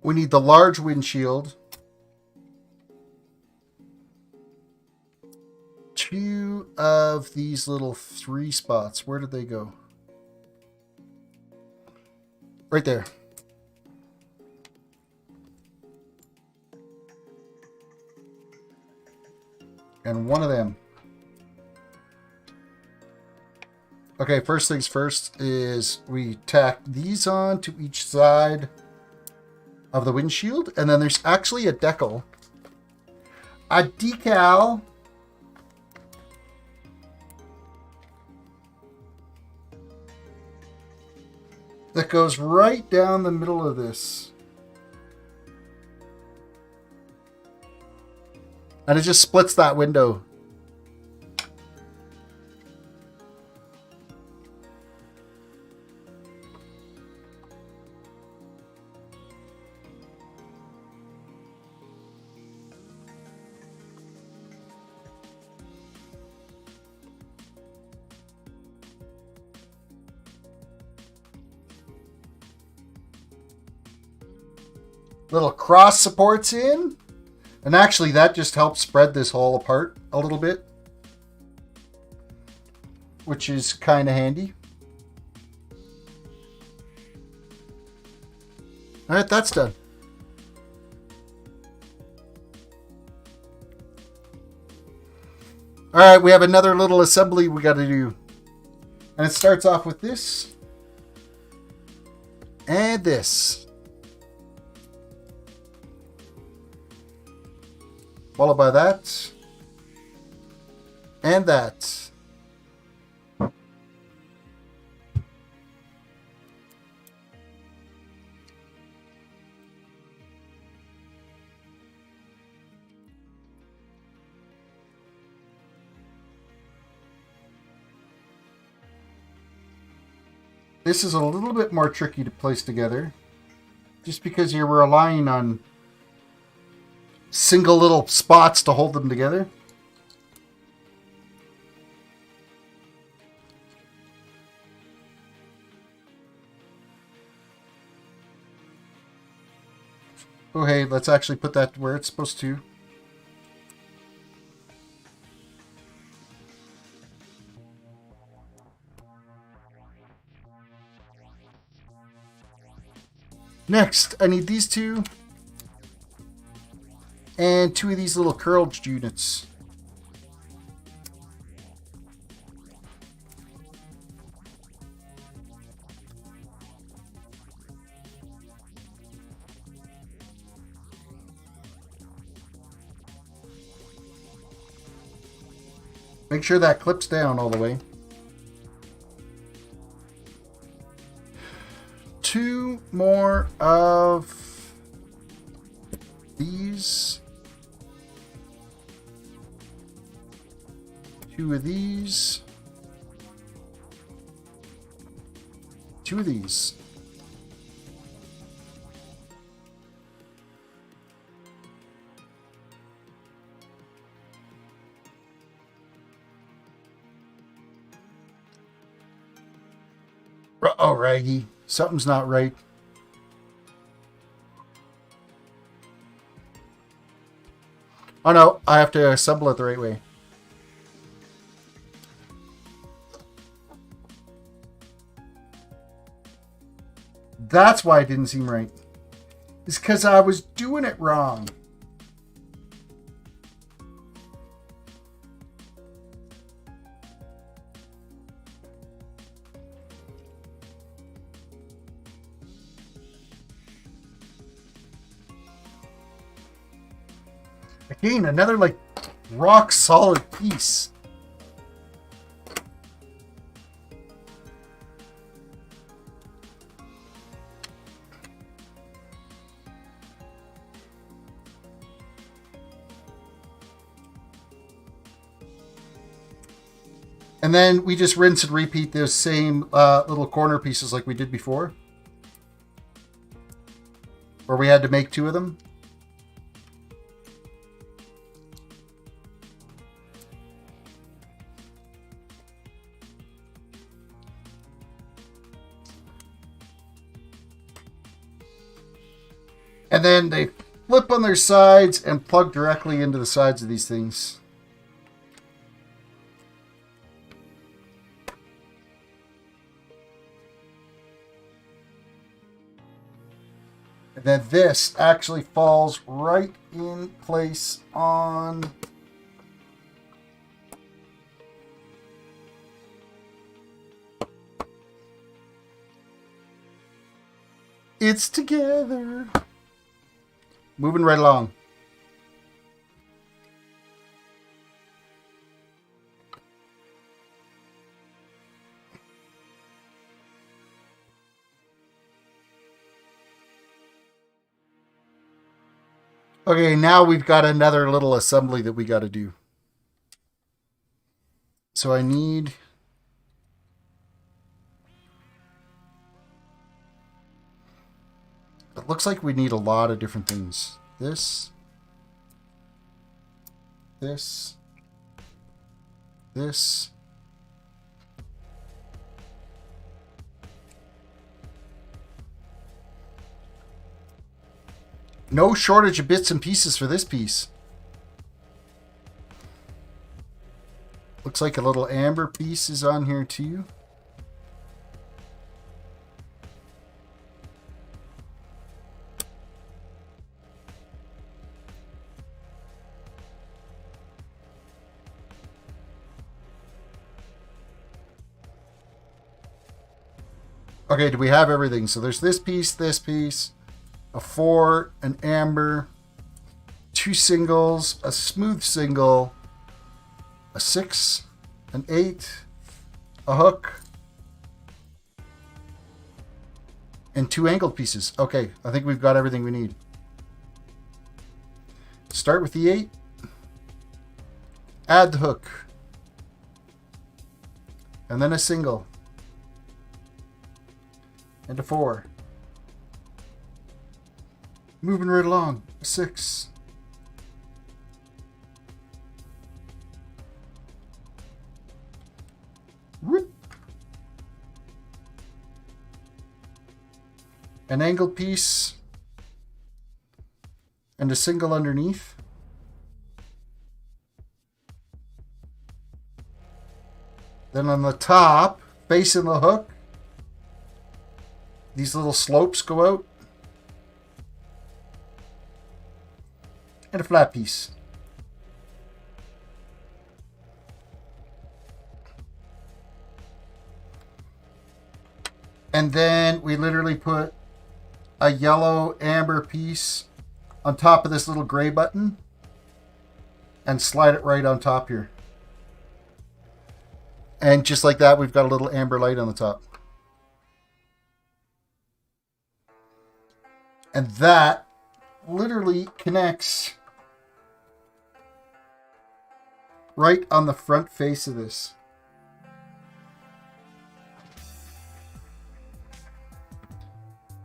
We need the large windshield. 2 of these little 3 spots. Where did they go? Right there. And 1 of them. Okay, first things first is we tack these on to each side of the windshield. And then there's actually a decal. A decal. That goes right down the middle of this. And it just splits that window. Little cross supports in. And actually that just helps spread this hole apart a little bit. Which is kind of handy. Alright, that's done. Alright, we have another little assembly we got to do. And it starts off with this. And this. Followed by that. And that. This is a little bit more tricky to place together. Just because you're relying on single little spots to hold them together. Oh, hey, let's actually put that where it's supposed to. Next, I need these two. And two of these little curled units. Make sure that clips down all the way. Two more of these. Two of these. Two of these. Oh, Raggy. Something's not right. Oh no, I have to assemble it the right way. That's why it didn't seem right. It's because I was doing it wrong. Again, another like rock solid piece. And then we just rinse and repeat those same little corner pieces like we did before. Where we had to make two of them. And then they flip on their sides and plug directly into the sides of these things. And then this actually falls right in place on it's together. Moving right along. Okay, now we've got another little assembly that we got to do. So I need... It looks like we need a lot of different things. This. This. This. No shortage of bits and pieces for this piece. Looks like a little amber piece is on here too. Okay, do we have everything? So there's this piece, a 4, an amber, 2 singles, a smooth single, a 6, an 8, a hook, and 2 angled pieces. Okay, I think we've got everything we need. Start with the 8, add the hook, and then a single, and a 4. Moving right along, a 6. Whoop. An angled piece and a single underneath. Then on the top, facing the hook, these little slopes go out. and a flat piece. And then we literally put a yellow amber piece on top of this little gray button and slide it right on top here. And just like that, we've got a little amber light on the top. And that literally connects right on the front face of this.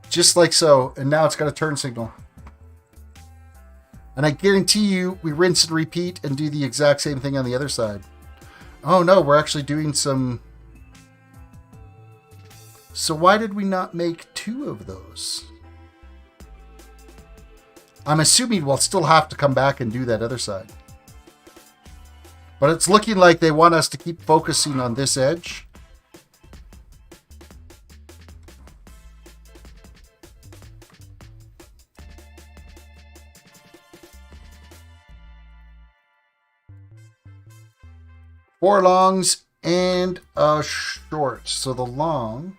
Just like so. And now it's got a turn signal. And I guarantee you, we rinse and repeat and do the exact same thing on the other side. Oh no, we're actually doing some... So why did we not make 2 of those? I'm assuming we'll still have to come back and do that other side. But it's looking like they want us to keep focusing on this edge. Four longs and a short. So the long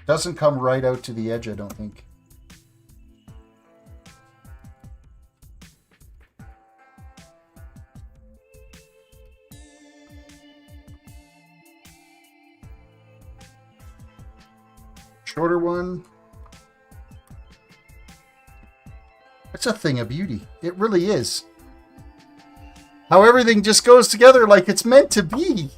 doesn't come right out to the edge, I don't think. Shorter one. It's a thing of beauty. It really is. How everything just goes together like it's meant to be.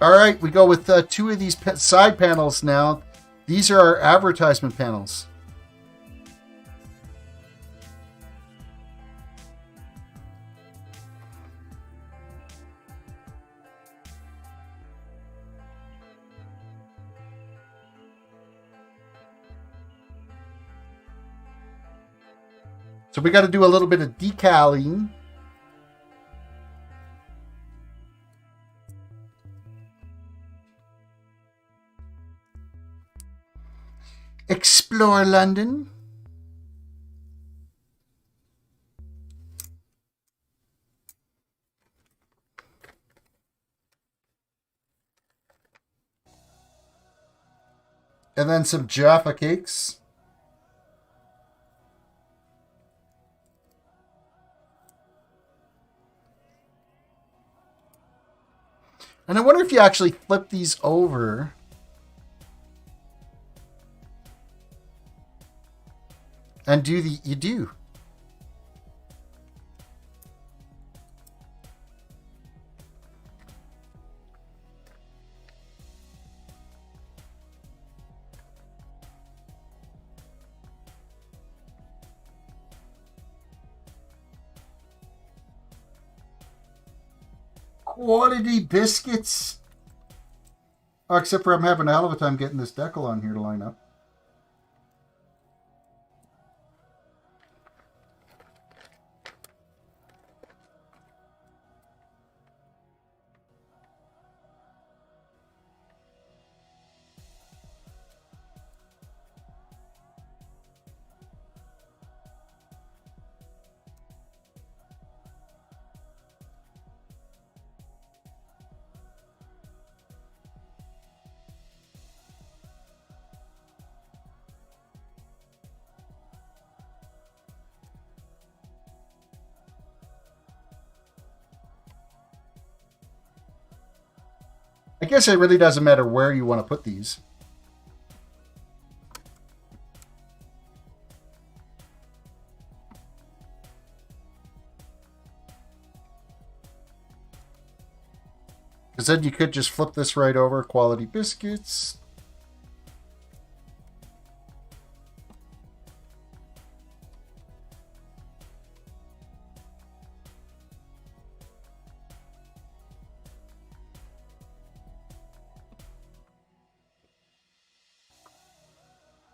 All right, we go with 2 of these side panels now. These are our advertisement panels. So we got to do a little bit of decaling. Explore London. And then some Jaffa cakes. And I wonder if you actually flip these over. And do the, you do. Quality biscuits. Oh, except for I'm having a hell of a time getting this decal on here to line up. I guess it really doesn't matter where you want to put these. Because then you could just flip this right over, quality biscuits.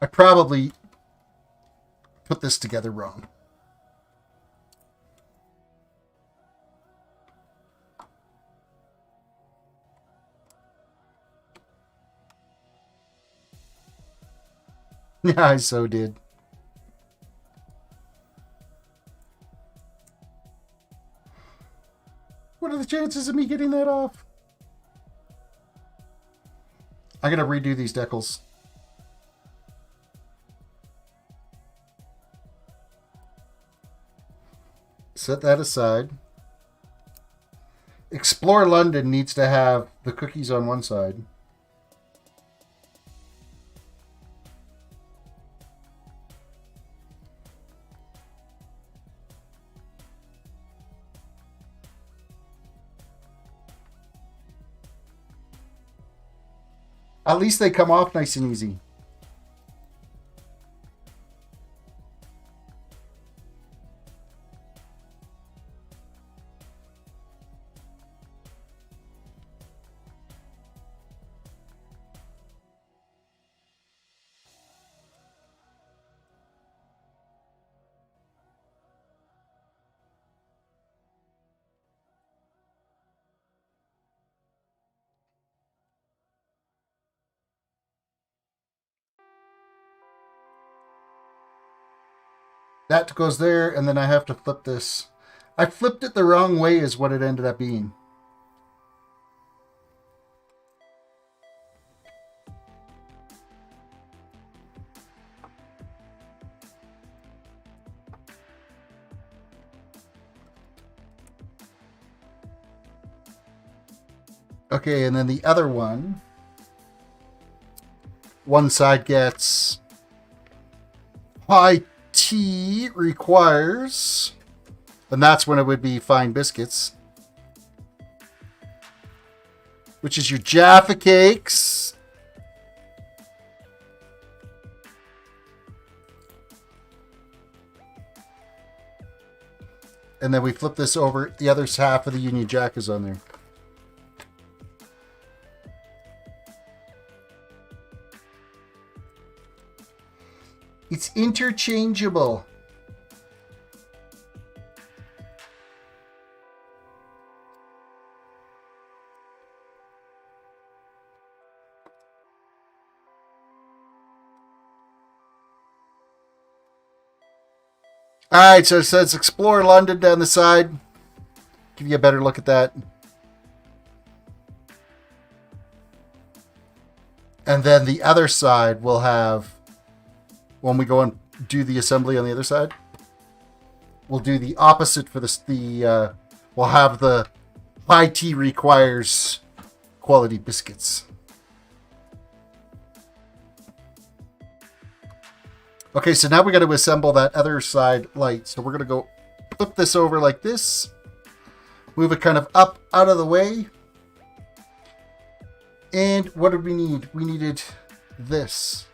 I probably put this together wrong. Yeah, I so did. What are the chances of me getting that off? I'm going to redo these decals. Set that aside. Explore London needs to have the cookies on one side. At least they come off nice and easy. That goes there, and then I have to flip this. I flipped it the wrong way is what it ended up being. Okay, and then the other one side gets high tea requires, and that's when it would be fine biscuits, which is your Jaffa cakes. And then we flip this over. The other half of the Union Jack is on there. It's interchangeable. All right, so it says Explore London down the side. Give you a better look at that. And then the other side will have, when we go and do the assembly on the other side, we'll do the opposite for this. We'll have the high tea requires quality biscuits. Okay, so now we got to assemble that other side light. So we're going to go flip this over like this. Move it kind of up out of the way. And what did we need? We needed this.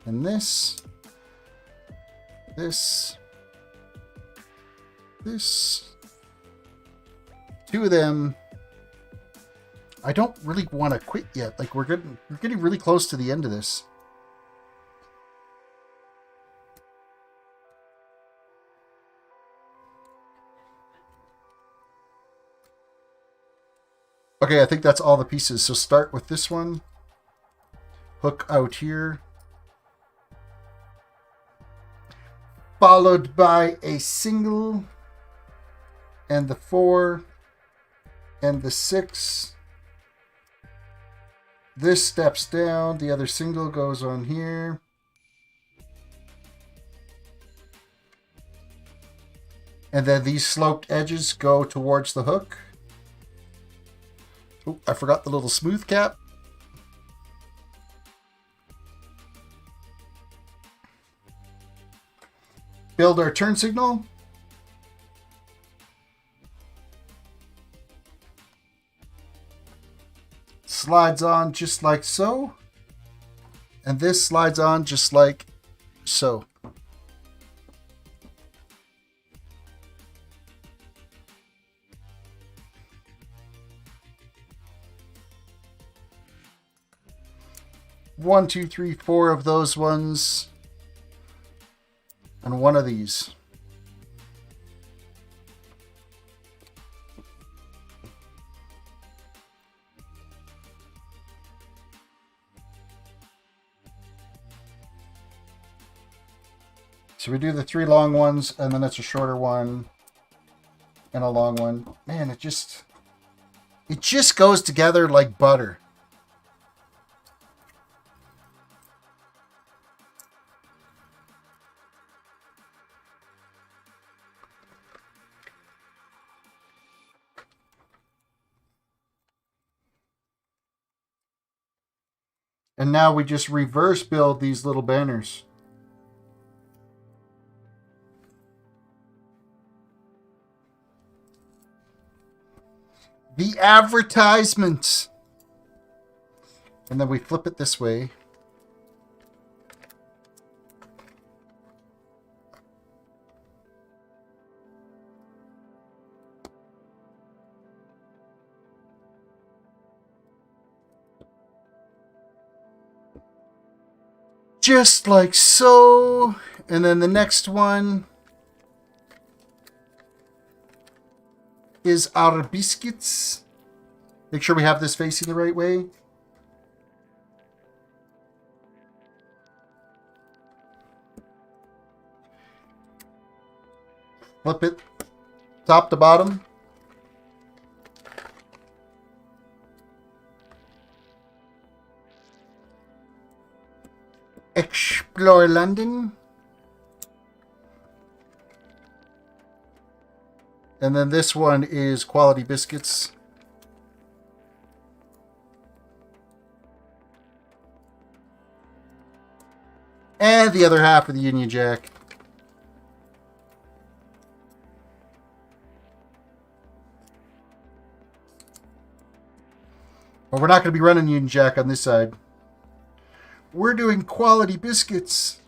And this. This. This. Two of them. I don't really want to quit yet. Like we're getting really close to the end of this. Okay, I think that's all the pieces. So start with this one. Hook out here. Followed by a single. And the 4. And the 6. This steps down. The other single goes on here. And then these sloped edges go towards the hook. Oh, I forgot the little smooth cap. Build our turn signal. Slides on just like so. And this slides on just like so. One, two, three, 4 of those ones. And one of these. So we do the 3 long ones, and then it's a shorter one and a long one. Man, it just goes together like butter. And now we just reverse build these little banners. The advertisements. And then we flip it this way. Just like so. And then the next one is our biscuits. Make sure we have this facing the right way. Flip it top to bottom. Explore London. And then this one is quality biscuits. And the other half of the Union Jack. Well, we're not going to be running Union Jack on this side. We're doing quality biscuits.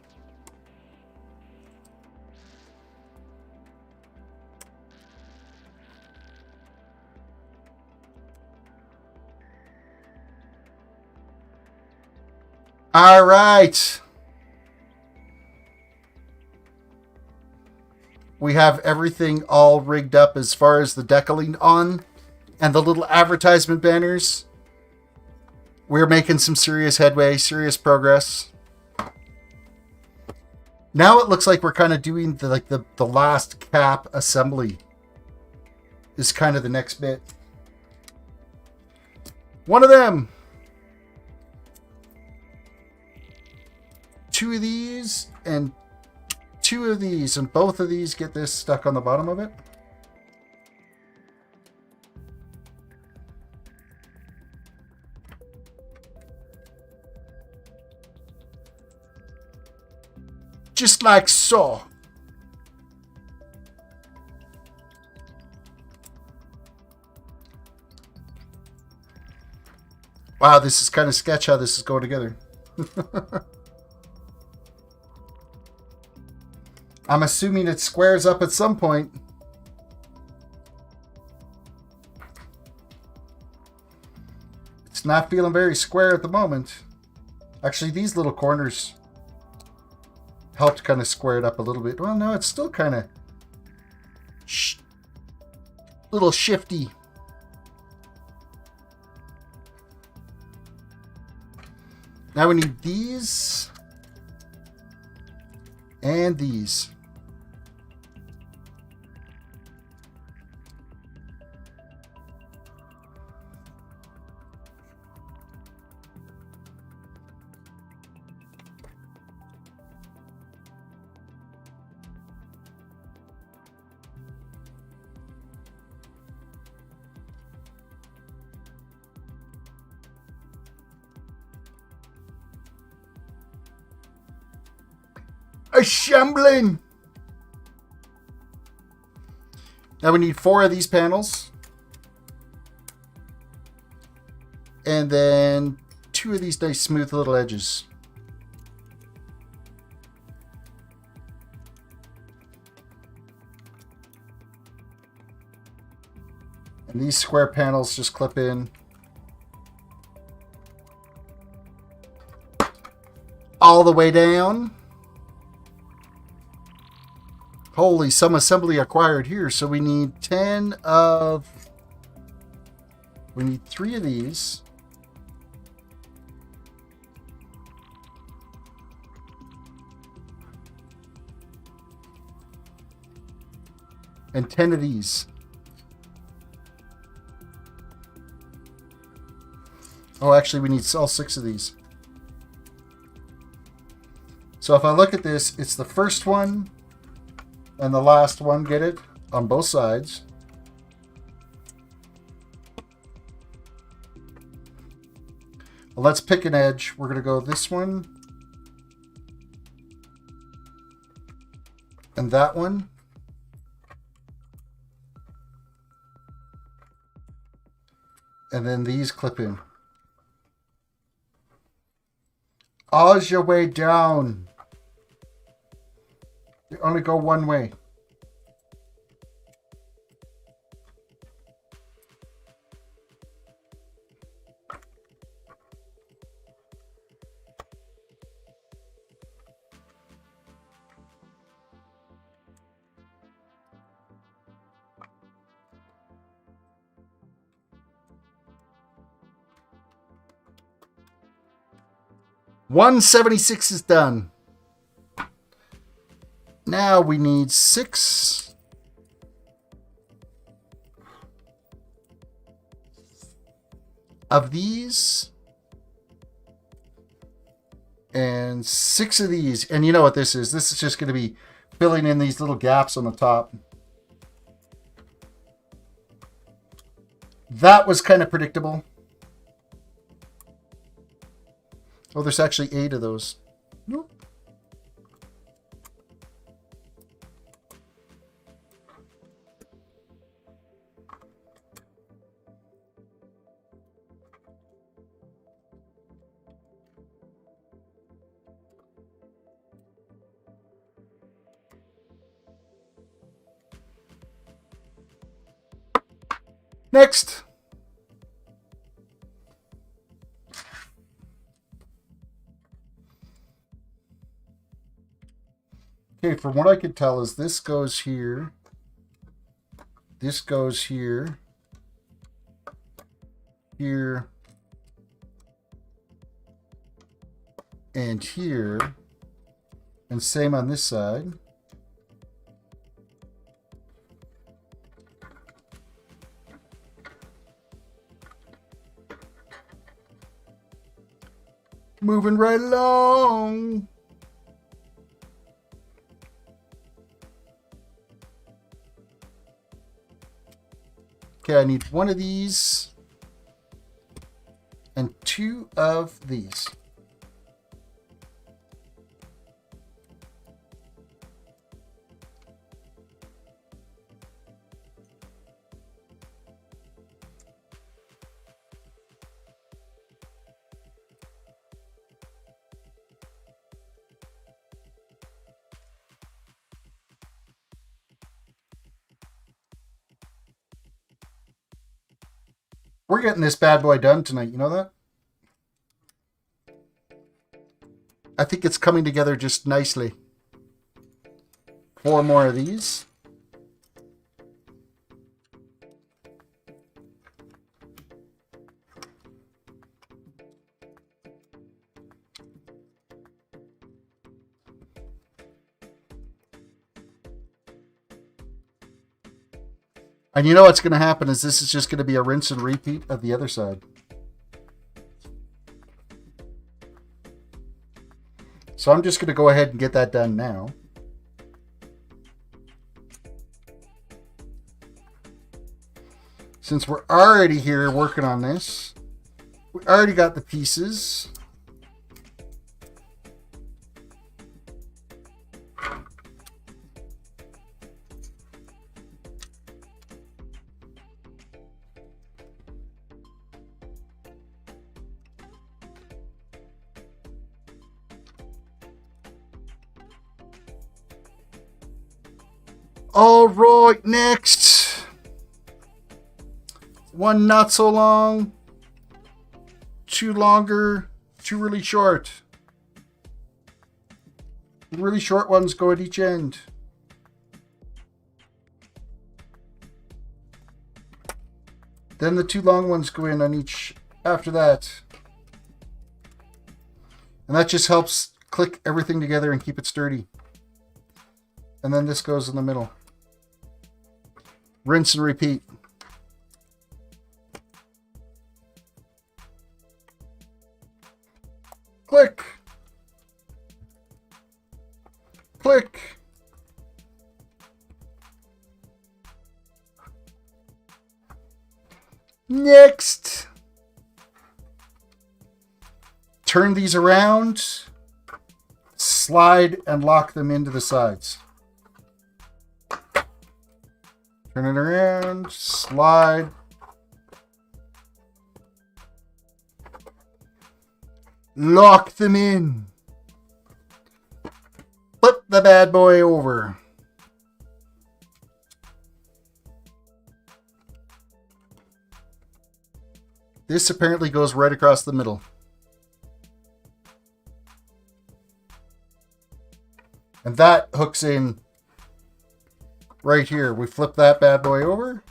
All right. We have everything all rigged up as far as the decaling on and the little advertisement banners. We're making some serious headway, serious progress. Now it looks like we're kind of doing the last cap assembly is kind of the next bit. One of them. 2 of these and 2 of these, and both of these get this stuck on the bottom of it. Just like so. Wow, this is kind of sketch how this is going together. I'm assuming it squares up at some point. It's not feeling very square at the moment. Actually, these little corners helped kind of square it up a little bit. Well, no, it's still kind of little shifty. Now we need these and these. Assembling. Now we need 4 of these panels. And then 2 of these nice smooth little edges. And these square panels just clip in. All the way down. Holy, some assembly acquired here. So we need 10 of... We need 3 of these. and 10 of these. Oh, actually, we need all 6 of these. So if I look at this, it's the first one and the last one, get it? On both sides. Well, let's pick an edge. We're going to go this one. And that one. And then these clip in. Oz your way down. You only go one way. $176 is done. Now we need 6 of these and 6 of these. And you know what this is? This is just going to be filling in these little gaps on the top. That was kind of predictable. Oh, there's actually 8 of those. Nope. Next. Okay, from what I could tell is this goes here. This goes here. Here. And here. And same on this side. Moving right along. Okay, I need 1 of these and 2 of these. We're getting this bad boy done tonight, you know that? I think it's coming together just nicely. 4 more of these. And you know what's going to happen is this is just going to be a rinse and repeat of the other side. So I'm just going to go ahead and get that done now. Since we're already here working on this, we already got the pieces. All right, next. 1 not so long, 2 longer, 2 really short. The really short ones go at each end. Then the 2 long ones go in on each after that. And that just helps click everything together and keep it sturdy. And then this goes in the middle. Rinse and repeat. Click. Click. Next. Turn these around. Slide and lock them into the sides. Turn it around. Slide. Lock them in. Flip the bad boy over. This apparently goes right across the middle. And that hooks in right here. We flip that bad boy over.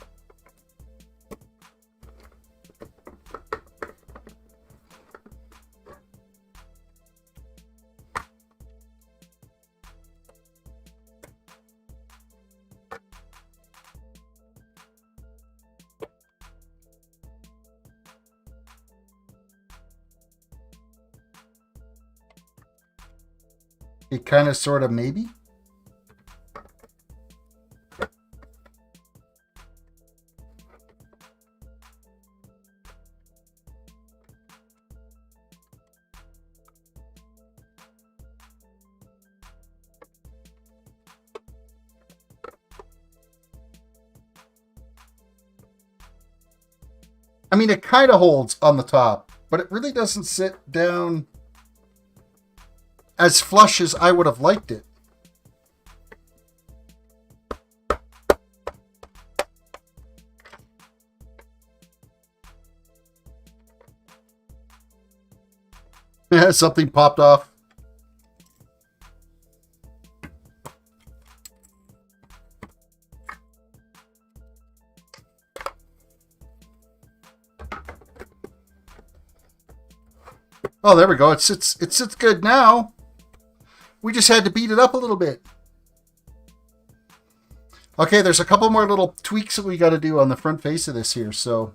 It kind of, sort of, maybe. I mean, it kind of holds on the top, but it really doesn't sit down as flush as I would have liked it. Yeah, something popped off. Oh, there we go. It sits good now. We just had to beat it up a little bit. Okay, there's a couple more little tweaks that we got to do on the front face of this here. So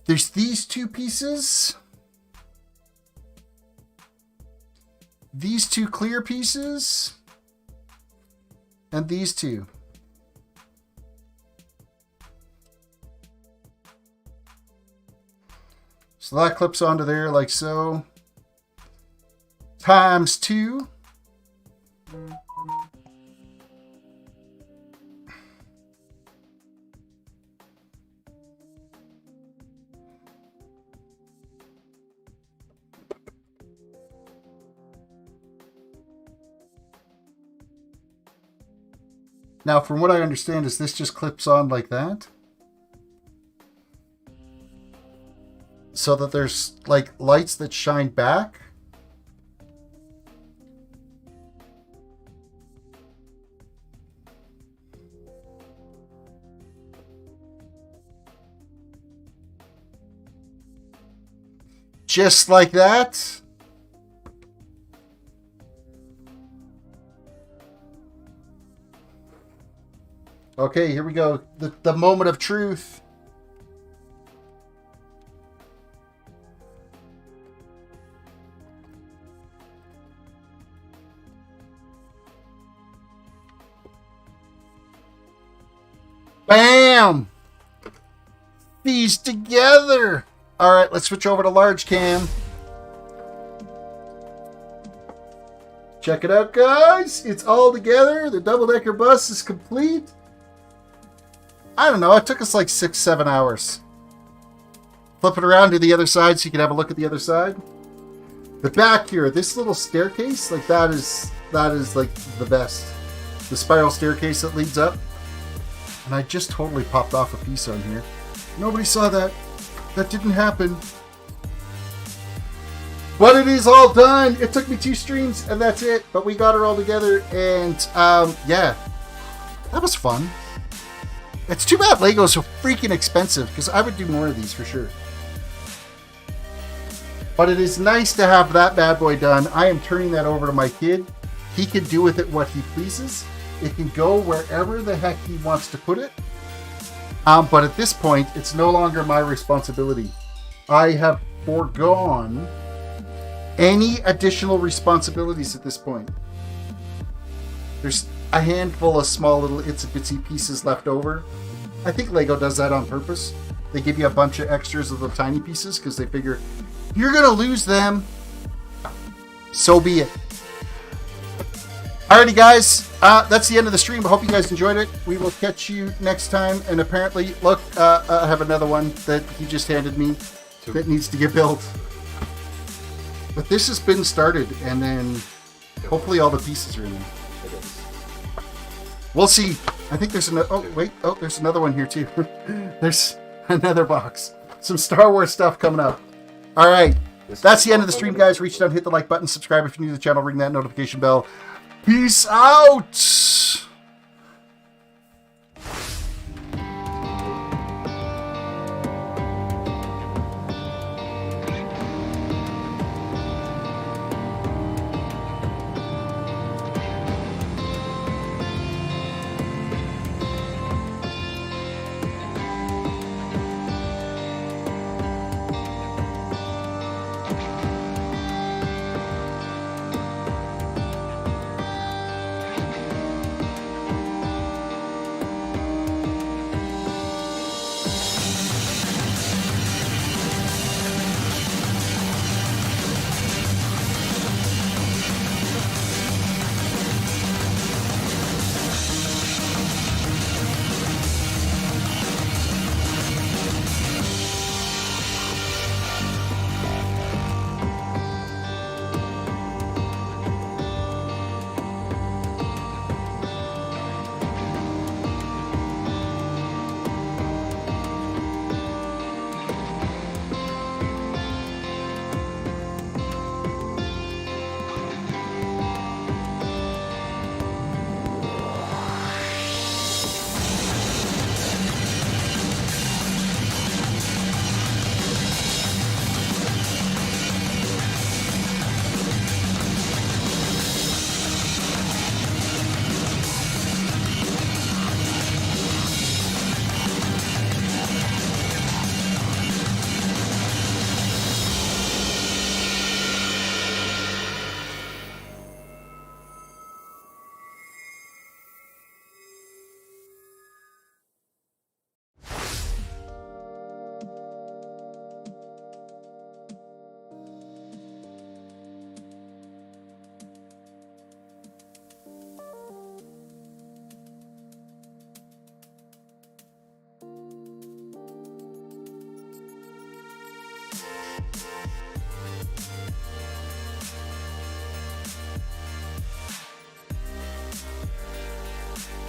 there's these two pieces. These two clear pieces. And these two. So that clips onto there like so. Times 2. Now, from what I understand, is this just clips on like that? So that there's like lights that shine back. Just like that. Okay, here we go. The moment of truth. Bam! These together. All right, let's switch over to large cam. Check it out, guys. It's all together. The double-decker bus is complete. I don't know. It took us like 6-7 hours. Flip it around to the other side so you can have a look at the other side. The back here, this little staircase, like that is like the best. The spiral staircase that leads up. And I just totally popped off a piece on here. Nobody saw that. That didn't happen. But it is all done. It took me 2 streams and that's it. But we got it all together and yeah. That was fun. It's too bad Legos are freaking expensive because I would do more of these for sure. But it is nice to have that bad boy done. I am turning that over to my kid He can do with it what he pleases. It can go wherever the heck he wants to put it. But at this point, it's no longer my responsibility. I have foregone any additional responsibilities at this point. There's a handful of small little itsy-bitsy pieces left over. I think Lego does that on purpose. They give you a bunch of extras of the tiny pieces because they figure, you're going to lose them. So be it. Alrighty, guys. That's the end of the stream. I hope you guys enjoyed it. We will catch you next time. And apparently, look, I have another one that he just handed me that needs to get built. But this has been started, and then hopefully all the pieces are in there. We'll see. I think there's another. Oh, wait. Oh, there's another one here, too. There's another box. Some Star Wars stuff coming up. All right. That's the end of the stream, guys. Reach down, hit the like button, subscribe if you're new to the channel, ring that notification bell. Peace out!